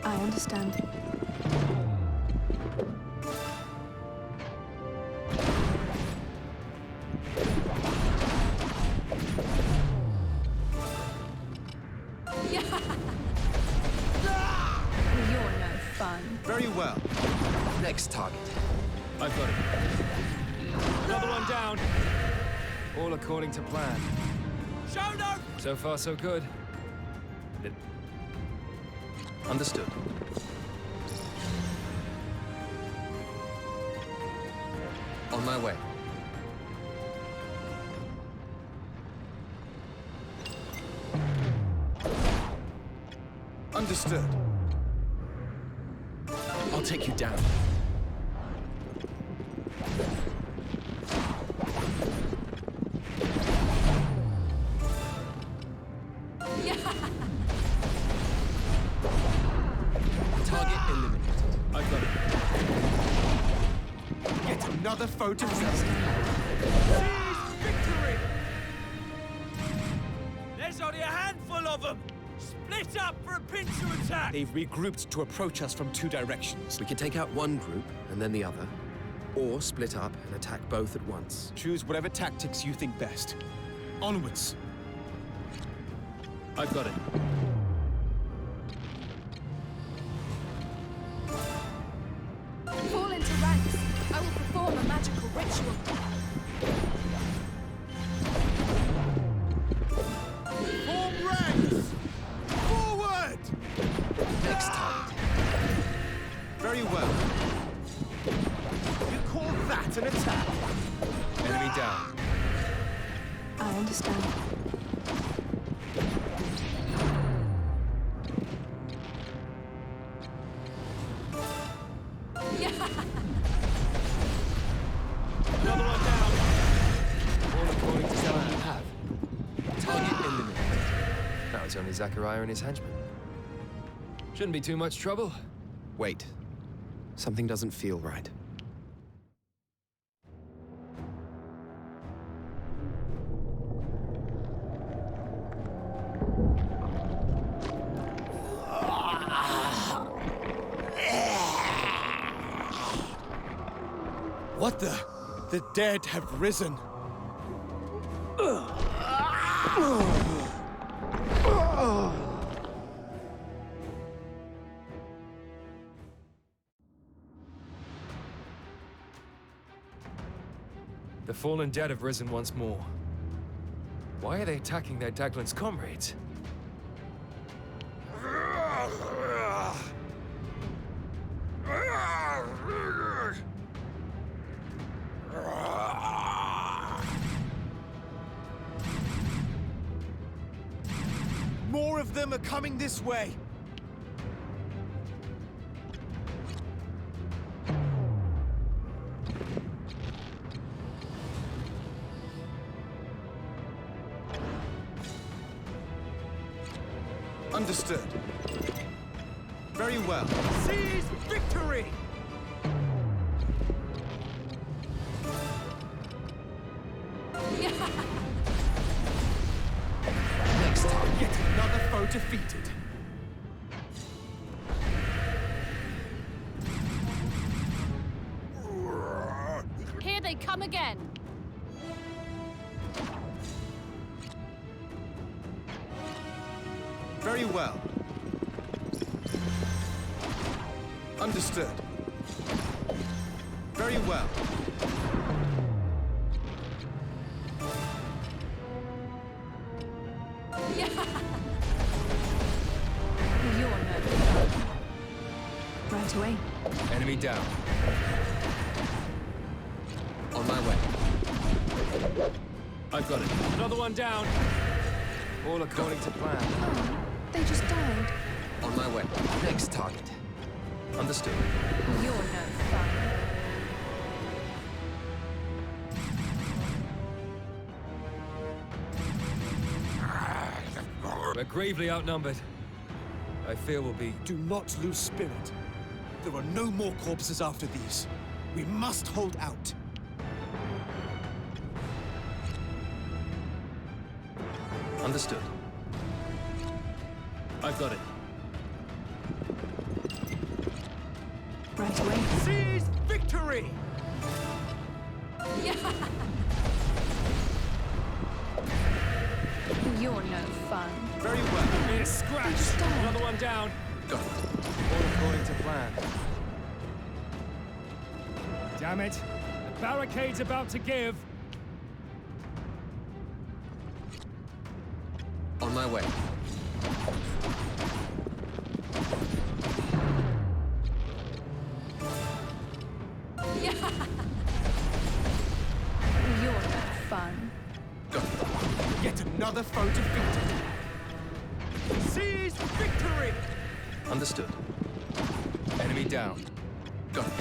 S14: I understand.
S16: You're no fun.
S13: Very well.
S8: Next target.
S17: I've got it. Another one down.
S12: All according to plan.
S17: Shoulder!
S12: So far, so good. Understood. On my way.
S5: Understood.
S8: I'll take you down. Target eliminated.
S17: I got it.
S5: Yet another foe to
S17: Victory! There's only a handful of them. Split up for a pincer attack.
S5: They've regrouped to approach us from two directions.
S8: We can take out one group and then the other, or split up and attack both at once.
S5: Choose whatever tactics you think best. Onwards.
S17: I've got it.
S16: Fall into ranks. I will perform a magical ritual.
S5: Form ranks! Forward!
S8: Next target.
S5: Very well. You call that an attack?
S12: Enemy down.
S14: understand.
S17: Another one down.
S12: All according to plan. You have. Target eliminated. Now it's only Zachariah and his henchmen. Shouldn't be too much trouble.
S8: Wait. Something doesn't feel right.
S5: What the? The dead have risen.
S12: The fallen dead have risen once more. Why are they attacking their Daglin's comrades?
S5: More of them are coming this way. Understood. Very well. Seize victory! Next time, yet another foe defeated.
S4: Here they come again.
S5: Very well. Understood. Very well.
S4: You're no fun.
S14: Right away.
S12: Enemy down.
S8: On my way.
S12: I've got it.
S17: Another one down.
S12: All according to plan.
S14: Oh, they just died.
S8: On my way.
S12: Next target. Understood.
S4: You're no fun.
S12: We're gravely outnumbered. I fear we'll be...
S5: Do not lose spirit. There are no more corpses after these. We must hold out.
S12: Understood. I've got it.
S14: Right away.
S5: Seize victory!
S4: You're no fun.
S5: Very well.
S17: Give me a scratch. Another one down.
S8: Got it.
S12: All according to plan.
S17: Damn it. The barricade's about to give.
S8: On my way.
S4: You're no fun.
S8: Got it.
S5: Yet another foe defeated. Seize victory!
S12: Understood. Enemy down.
S8: Got it.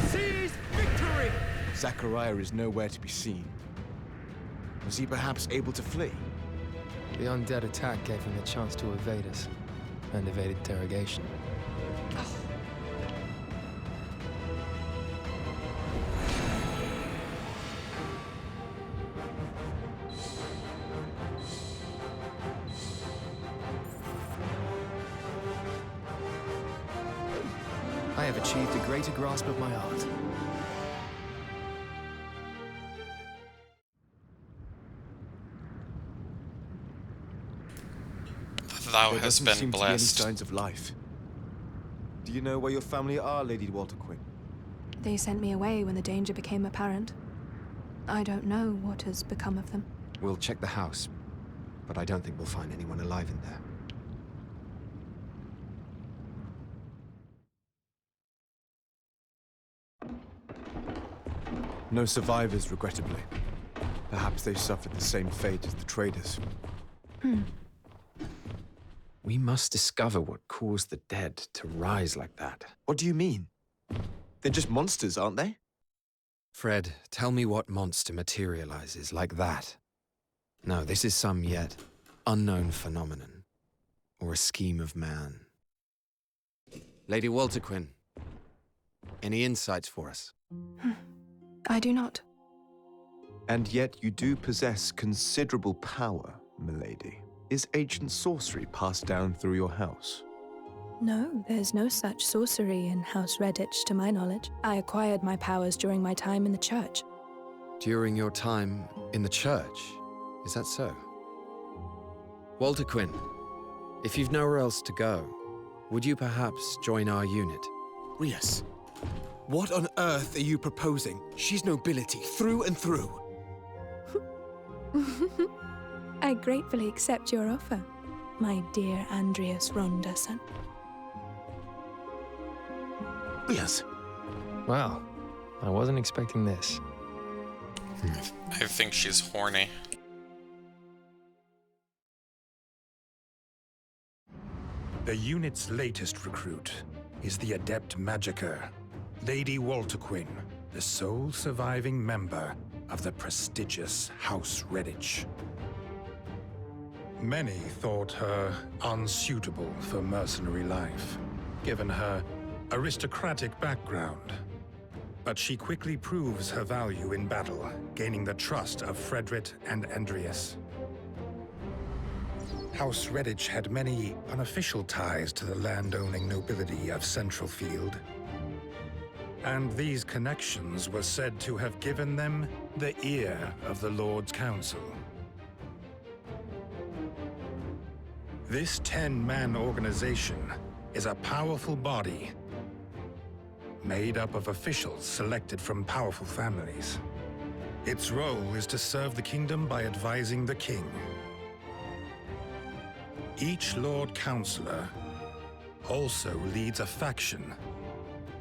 S5: Seize victory!
S13: Zachariah is nowhere to be seen. Was he perhaps able to flee?
S12: The undead attack gave him the chance to evade us, and evade interrogation. I have achieved a greater grasp of my art.
S1: Thou
S13: There
S1: hast
S13: doesn't
S1: been
S13: seem to be any
S1: blessed.
S13: signs of life. Do you know where your family are, Lady Walter Quinn?
S14: They sent me away when the danger became apparent. I don't know what has become of them.
S8: We'll check the house, but I don't think we'll find anyone alive in there.
S13: No survivors, regrettably. Perhaps they suffered the same fate as the traders.
S8: We must discover what caused the dead to rise like that.
S13: What do you mean? They're just monsters, aren't they?
S8: Fred, tell me what monster materializes like that. No, this is some yet unknown phenomenon, or a scheme of man. Lady Walterquin, any insights for us?
S14: I do not.
S13: And yet you do possess considerable power, milady. Is ancient sorcery passed down through your house?
S14: No, there's no such sorcery in House Redditch, to my knowledge. I acquired my powers during my time in the church.
S8: During your time in the church? Is that so? Walterquin, if you've nowhere else to go, would you perhaps join our unit?
S5: Rias, what on earth are you proposing? She's nobility through and through.
S14: I gratefully accept your offer, my dear Andreas Ronderson.
S5: Rias.
S12: Wow, I wasn't expecting this.
S1: I think she's horny.
S2: The unit's latest recruit is the adept magicker, Lady Walterquin, the sole surviving member of the prestigious House Redditch. Many thought her unsuitable for mercenary life, given her aristocratic background. But she quickly proves her value in battle, gaining the trust of Frederick and Andreas. House Redditch had many unofficial ties to the land-owning nobility of Centralfield, and these connections were said to have given them the ear of the Lord's Council. This 10-man organization is a powerful body made up of officials selected from powerful families. Its role is to serve the kingdom by advising the king. Each Lord Counselor also leads a faction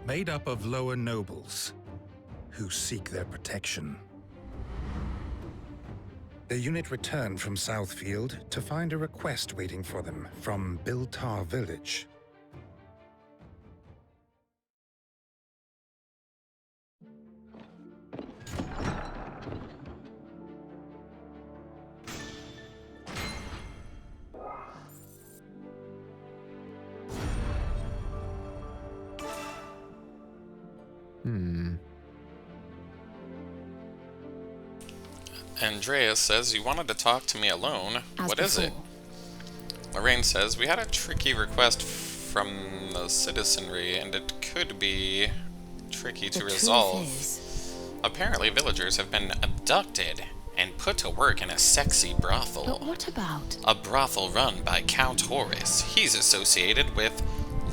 S2: made up of lower nobles who seek their protection. The unit returned from Southfield to find a request waiting for them from Biltar village.
S1: Andreas says, you wanted to talk to me alone. What is it? Lorraine says, we had a tricky request from the citizenry, and it could be tricky to resolve. Apparently, villagers have been abducted and put to work in a sexy brothel.
S6: But what about?
S1: A brothel run by Count Horace. He's associated with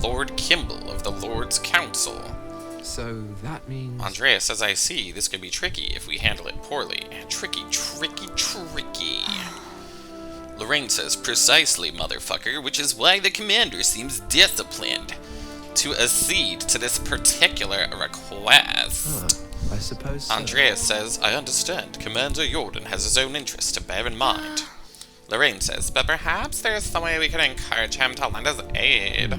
S1: Lord Kimball of the Lord's Council.
S8: So that means...
S1: Andreas says, I see, this could be tricky if we handle it poorly. Tricky. Lorraine says, precisely, motherfucker, which is why the commander seems disciplined to accede to this particular request.
S8: I suppose so.
S1: Andreas says, I understand. Commander Jordan has his own interests to bear in mind. Lorraine says, but perhaps there's some way we could encourage him to lend us aid.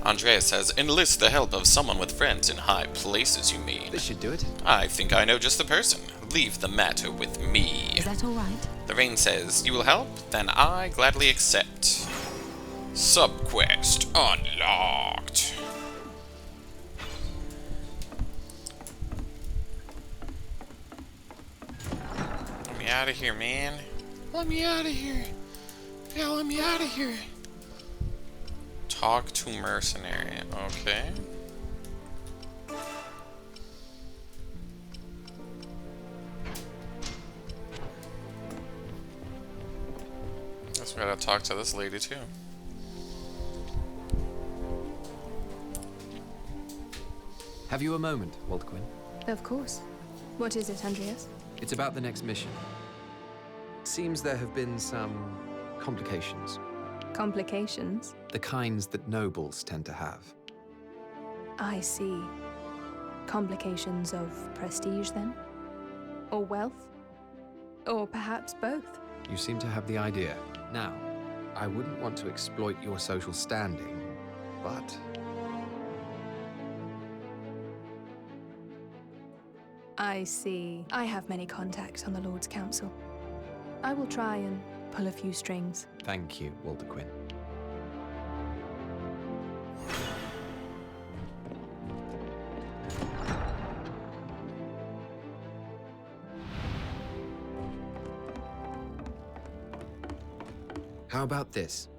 S1: Andreas says, enlist the help of someone with friends in high places, you mean?
S8: This should do it.
S1: I think I know just the person. Leave the matter with me.
S6: Is that all right?
S1: Lorraine says, you will help? Then I gladly accept. Subquest unlocked. Let me out of here, man. Let me out of here. Yeah, let me out of here. Talk to mercenary. Okay. Guess we gotta talk to this lady too.
S8: Have you a moment, Walterquin?
S14: Of course. What is it, Andreas?
S8: It's about the next mission. It seems there have been some complications.
S14: Complications?
S8: The kinds that nobles tend to have.
S14: I see. Complications of prestige, then? Or wealth? Or perhaps both.
S8: You seem to have the idea. Now, I wouldn't want to exploit your social standing, but...
S14: I see. I have many contacts on the Lord's Council. I will try and pull a few strings.
S8: Thank you, Walter Quinn. How about this?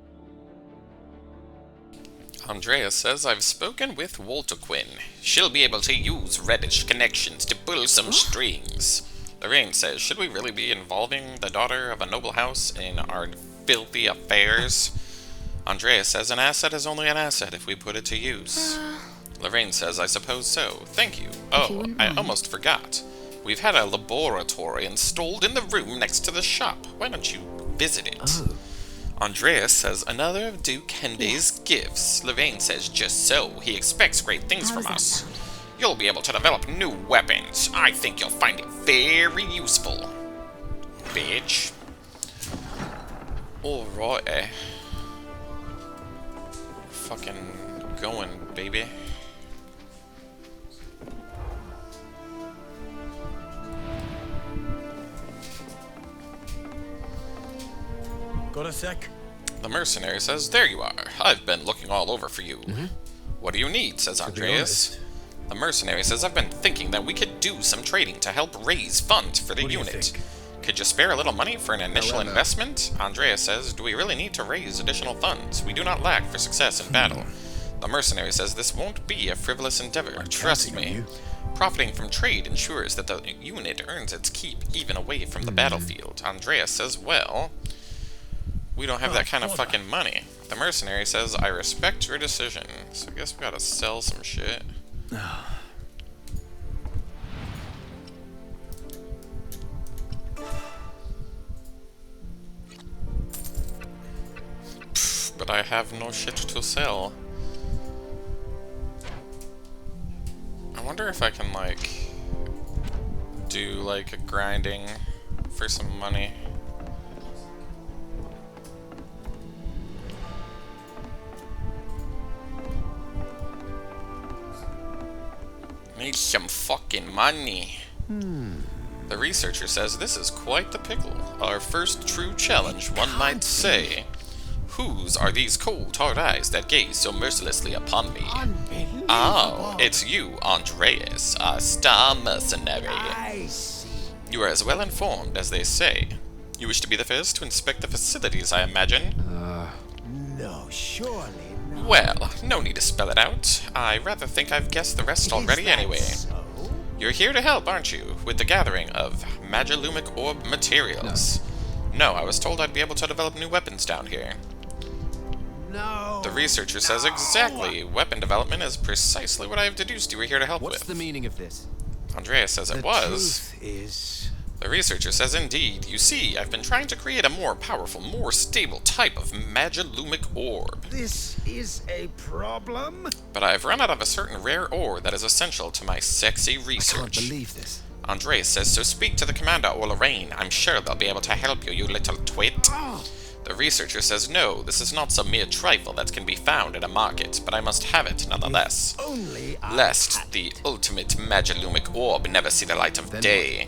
S1: Andreas says I've spoken with Walter Quinn. She'll be able to use Reddish connections to pull some strings. Lorraine says, should we really be involving the daughter of a noble house in our filthy affairs? Andreas says an asset is only an asset if we put it to use. Lorraine says, I suppose so. Thank you. Oh, I almost forgot. We've had a laboratory installed in the room next to the shop. Why don't you visit it?
S8: Oh.
S1: Andreas says, another of Duke Hende's gifts. Lorraine says, just so. He expects great things from us. You'll be able to develop new weapons. I think you'll find it very useful. Bitch. Alright. Fucking going, baby.
S11: Got a sec?
S1: The mercenary says, there you are. I've been looking all over for you. What do you need, says Andreas. The mercenary says, I've been thinking that we could do some trading to help raise funds for the unit. Could you spare a little money for an initial investment? Andreas says, do we really need to raise additional funds? We do not lack for success in battle. The mercenary says, this won't be a frivolous endeavor. Trust me. Profiting from trade ensures that the unit earns its keep even away from the battlefield. Andreas says, well... we don't have that kind of fucking money. The mercenary says, I respect your decision. So I guess we gotta sell some shit. Pfft, but I have no shit to sell. I wonder if I can, like, do, like, a grinding for some money. Need some fucking money. The researcher says this is quite the pickle. Our first true challenge, one might say. Whose are these cold, hard eyes that gaze so mercilessly upon me? Oh, it's you, Andreas, a star mercenary.
S7: I see.
S1: You are as well informed as they say. You wish to be the first to inspect the facilities, I imagine?
S7: No, surely not.
S1: Well, no need to spell it out. I rather think I've guessed the rest already anyway.
S7: So?
S1: You're here to help, aren't you, with the gathering of Magilumic Orb materials? No, I was told I'd be able to develop new weapons down here.
S7: No.
S1: The researcher says exactly. Weapon development is precisely what I have deduced you were here to help with.
S8: What's the meaning of this?
S1: Andreas says it was.
S7: Truth is...
S1: The researcher says indeed. You see, I've been trying to create a more powerful, more stable type of Magilumic orb.
S7: This is a problem?
S1: But I've run out of a certain rare ore that is essential to my sexy research.
S7: I can't believe this.
S1: Andreas says, so speak to the commander or Lorraine. I'm sure they'll be able to help you, you little twit. The researcher says, no, this is not some mere trifle that can be found at a market, but I must have it nonetheless.
S7: Only
S1: Lest the ultimate Magilumic orb never see the light of day.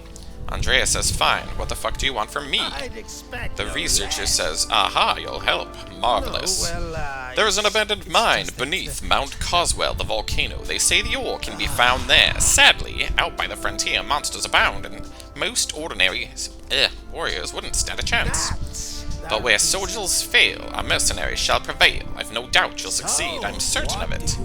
S1: Andreas says, fine, what the fuck do you want from me?
S7: I'd expect
S1: The
S7: no
S1: researcher
S7: less.
S1: says, aha, you'll help. Marvelous.
S7: No, well,
S1: There is an abandoned mine beneath Mount Coswell, the volcano. They say the ore can be found there. Sadly, out by the frontier, monsters abound, and most ordinary warriors wouldn't stand a chance. But where soldiers fail, a mercenary shall prevail. I've no doubt you'll succeed. I'm certain of it.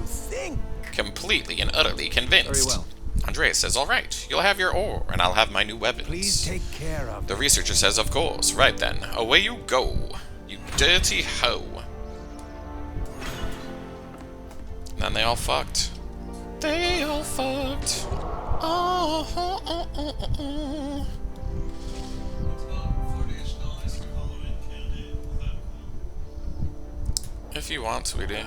S1: Completely and utterly convinced.
S7: Very well.
S1: Andreas says, all right, you'll have your ore, and I'll have my new weapons.
S7: Please take care of
S1: The researcher says, of course. Right then, away you go, you dirty hoe. And then they all fucked. They all fucked. Oh. If you want, sweetie.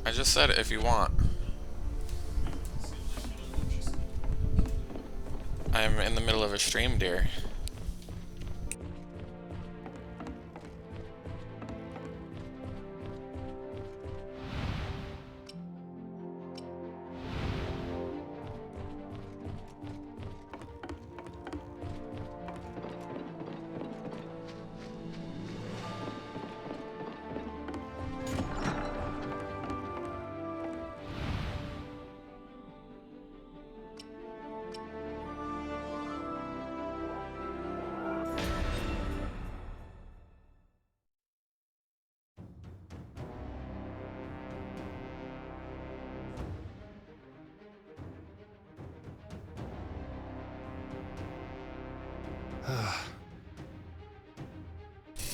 S1: I just said if you want. I'm in the middle of a stream, dear.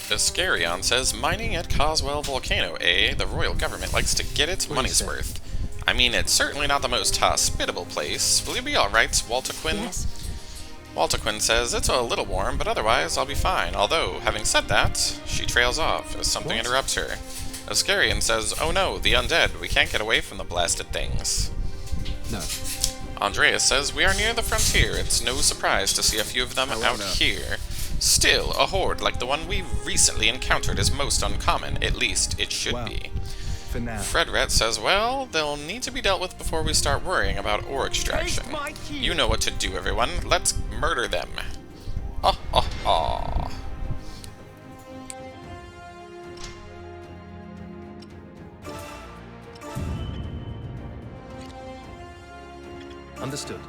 S1: Ascarion says, mining at Coswell Volcano, eh? The royal government likes to get its money's worth. I mean, it's certainly not the most hospitable place. Will you be alright, Walterquin?
S6: Yes.
S1: Walterquin says, it's a little warm, but otherwise I'll be fine. Although, having said that, she trails off as something interrupts her. Ascarion says, oh no, the undead. We can't get away from the blasted things.
S8: No.
S1: Andreas says, we are near the frontier. It's no surprise to see a few of them out here. Still, a horde like the one we recently encountered is most uncommon. At least, it should be.
S2: For now.
S1: Fredret says, well, they'll need to be dealt with before we start worrying about ore extraction. You know what to do, everyone. Let's murder them. Ha ha ha.
S12: Understood.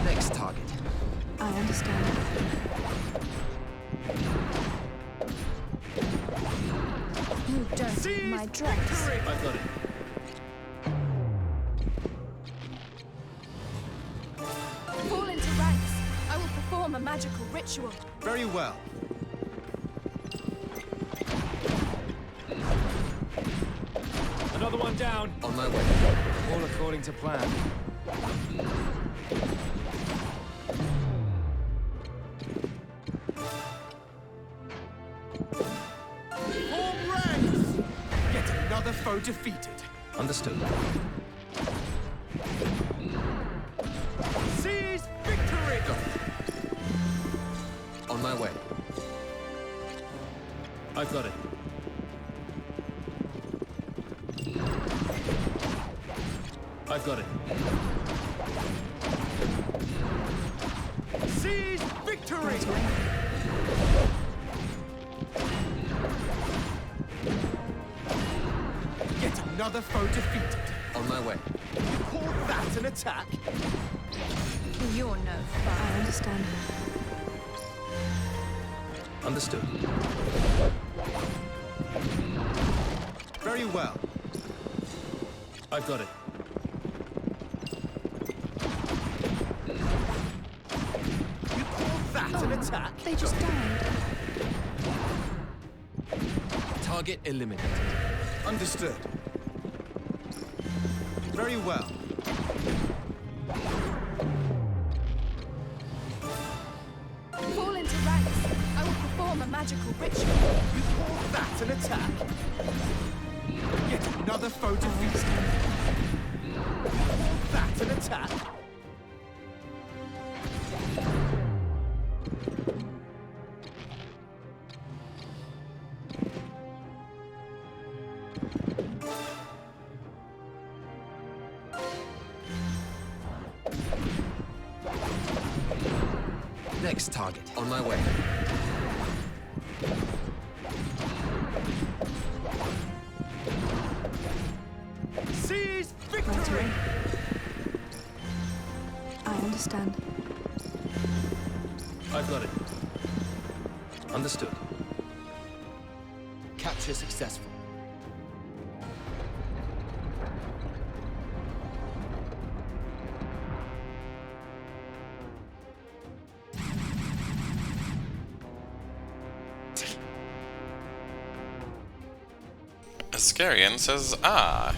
S8: Next target.
S14: I understand.
S16: You don't need my dress.
S17: I've got it.
S16: Fall into ranks. I will perform a magical ritual.
S5: Very well.
S17: Another one down.
S8: On my way.
S15: All according to plan.
S5: Form ranks! Yet another foe defeated.
S12: Understood.
S5: Seize victory!
S8: On my way.
S17: I've got it. I've got it.
S5: Seize victory! Yet another foe defeated.
S8: On my way.
S5: You call that an attack?
S16: You're no fun.
S14: I understand.
S12: Understood.
S5: Very well.
S17: I've got it.
S5: You call that an attack?
S14: They just died.
S8: Target eliminated.
S5: Understood. Very well.
S16: Fall into ranks. I will perform a magical ritual.
S5: You call that an attack? Yet another foe defeated. You call that an attack?
S8: Next target. On my way.
S5: Seize victory!
S14: I understand.
S17: I've got it.
S12: Understood.
S8: Capture successful.
S1: Ascarion says,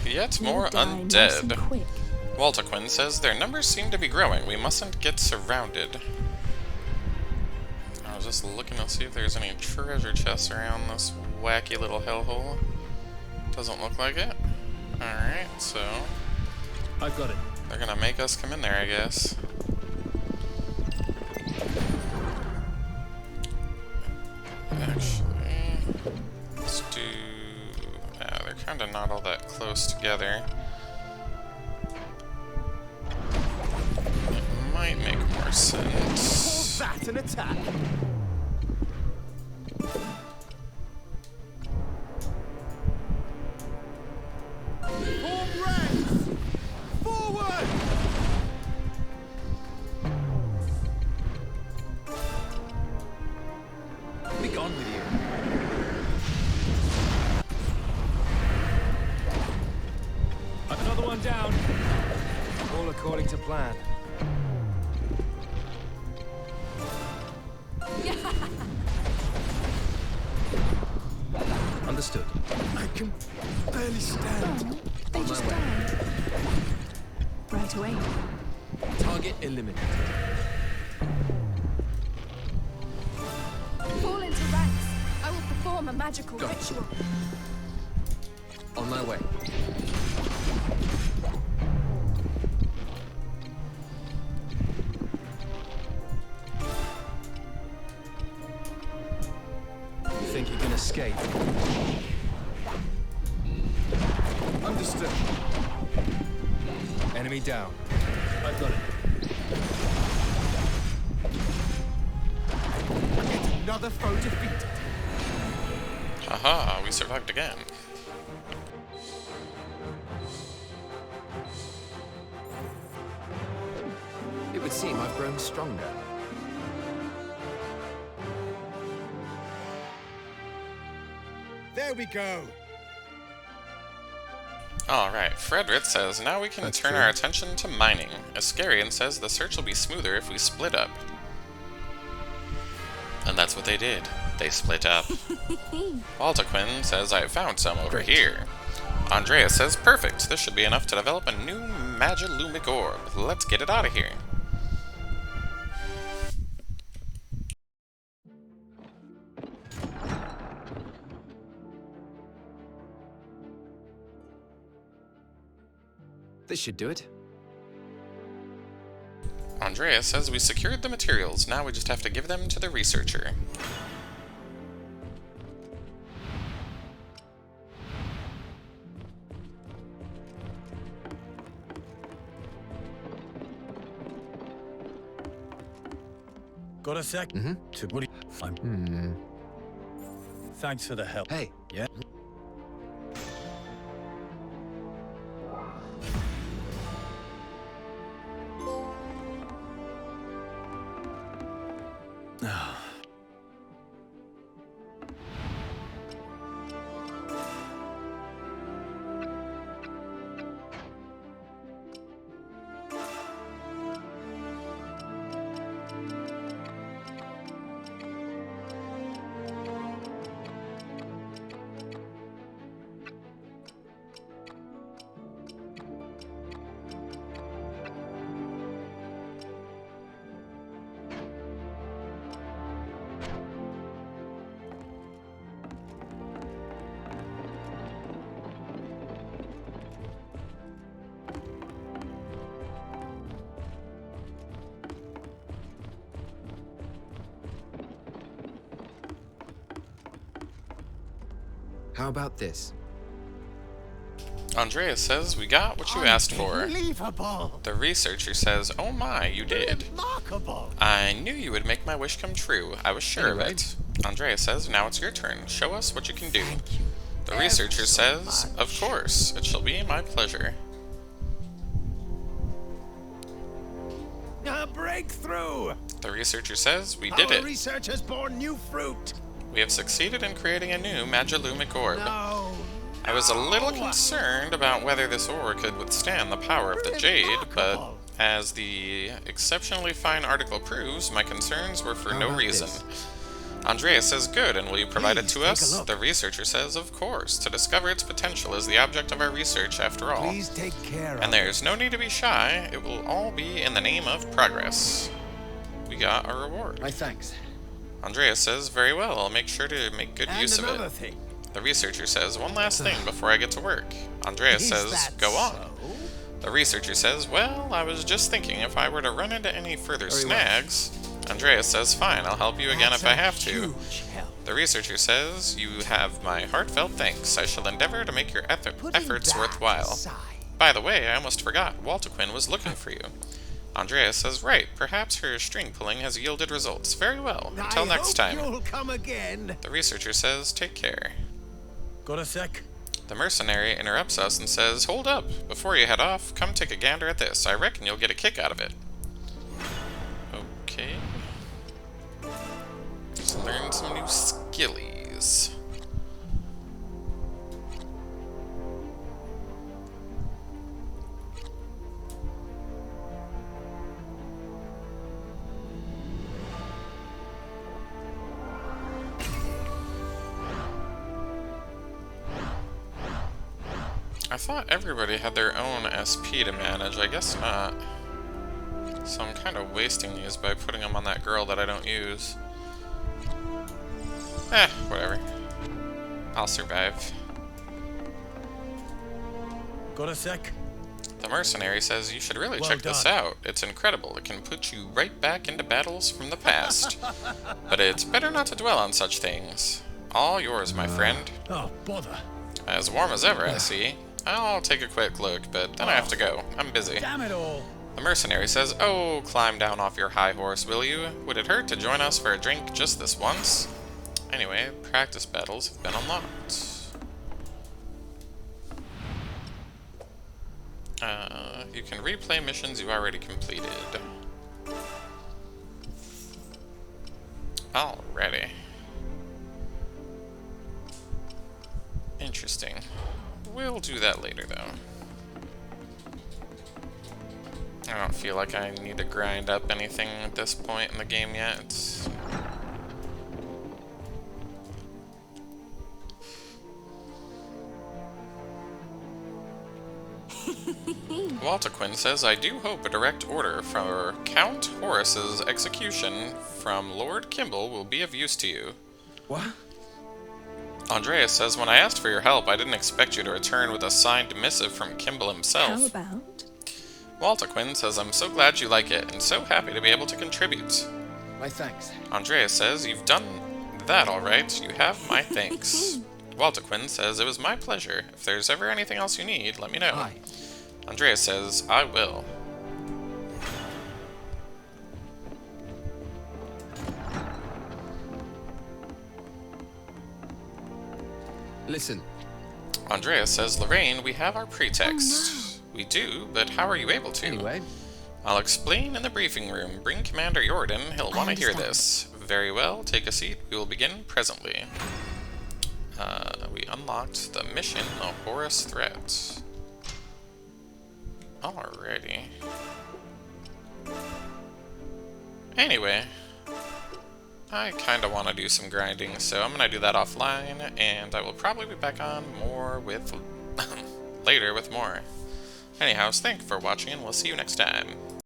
S1: yet more undead. Walterquin says, their numbers seem to be growing. We mustn't get surrounded. I was just looking to see if there's any treasure chests around this wacky little hellhole. Doesn't look like it. Alright, so...
S11: I've got it.
S1: They're gonna make us come in there, I guess. Actually... Let's do... Yeah, they're kinda not all that close together. It might make more sense.
S5: Call that an attack? Form ranks! Forward!
S8: Be gone with you.
S11: Another one down.
S12: All according to plan. Understood.
S5: I can barely stand.
S14: They just died. Right away.
S8: Target eliminated.
S16: Fall into ranks. I will perform a magical
S8: Go.
S16: ritual.
S8: On my way.
S12: You think you can escape?
S5: Understood.
S12: Enemy down.
S11: I've got it.
S5: Yet another foe defeated.
S1: Haha, we survived again.
S8: It would seem I've grown stronger.
S5: There we go.
S1: Alright, Frederick says now we can turn our attention to mining. Ascarian says the search will be smoother if we split up. And that's what they did. They split up. Altaquin says I found some over here. Andrea says perfect, this should be enough to develop a new Magilumic orb. Let's get it out of here.
S8: This should do it.
S1: Andrea says we secured the materials, now we just have to give them to the researcher.
S11: Got a sec? What do you... Thanks for the help.
S8: Hey.
S11: Yeah?
S8: How about this?
S1: Andrea says we got what you asked for.
S5: Unbelievable.
S1: The researcher says, oh my, you did.
S5: Remarkable.
S1: I knew you would make my wish come true. I was sure of it. Andrea says, now it's your turn. Show us what you can do. The researcher says, of course, it shall be my pleasure.
S5: A breakthrough.
S1: The researcher says, we did
S5: Our
S1: it.
S5: research has borne new fruit.
S1: We have succeeded in creating a new Magilumic orb. I was a little concerned about whether this orb could withstand the power of the Jade, but as the exceptionally fine article proves, my concerns were for no reason. Andrea says, good, and will you provide it to us? The researcher says, of course. To discover its potential is the object of our research, after all.
S5: Please take care of
S1: And there's no need to be shy. It will all be in the name of progress. We got a reward.
S5: My thanks.
S1: Andrea says, very well, I'll make sure to make good use of it.
S5: Thing.
S1: The researcher says, one last thing before I get to work. Andreas says, go on. The researcher says, well, I was just thinking if I were to run into any further snags. Andreas says, fine, I'll help you again if I have to. The researcher says, you have my heartfelt thanks. I shall endeavor to make your efforts worthwhile. By the way, I almost forgot, Walterquin was looking for you. Andreas says, right, perhaps her string pulling has yielded results. Very well, until next time.
S7: You'll come again.
S1: The researcher says, take care.
S11: Got a sec?
S1: The mercenary interrupts us and says, hold up, before you head off, come take a gander at this. I reckon you'll get a kick out of it. Okay. Let's learn some new skillies. I thought everybody had their own SP to manage. I guess not. So I'm kind of wasting these by putting them on that girl that I don't use. Whatever. I'll survive.
S11: Got a sec?
S1: The mercenary says you should really check this out. It's incredible. It can put you right back into battles from the past. But it's better not to dwell on such things. All yours, my friend.
S11: Oh, bother.
S1: As warm as ever, I see. I'll take a quick look, but then I have to go. I'm busy.
S11: Damn it all.
S1: The mercenary says, oh, climb down off your high horse, will you? Would it hurt to join us for a drink just this once? Anyway, practice battles have been unlocked. You can replay missions you already completed. Alrighty. Interesting. We'll do that later, though. I don't feel like I need to grind up anything at this point in the game yet. Walterquin says, I do hope a direct order for Count Horace's execution from Lord Kimball will be of use to you.
S8: What?
S1: Andreas says, when I asked for your help, I didn't expect you to return with a signed missive from Kimball himself.
S14: How about?
S1: Walterquin says, I'm so glad you like it, and so happy to be able to contribute.
S5: My thanks.
S1: Andreas says, you've done that all right. You have my thanks. Walterquin says, it was my pleasure. If there's ever anything else you need, let me know.
S5: Aye.
S1: Andreas says, I will.
S8: Listen.
S1: Andreas says, Lorraine, we have our pretext. We do, but how are you able to?
S8: Anyway.
S1: I'll explain in the briefing room. Bring Commander Jordan. He'll want to hear this. Very well. Take a seat. We will begin presently. We unlocked the mission, the Horus Threat. Alrighty. Anyway. I kind of want to do some grinding, so I'm going to do that offline, and I will probably be back on more with... later with more. Anyhow, thank you for watching, and we'll see you next time.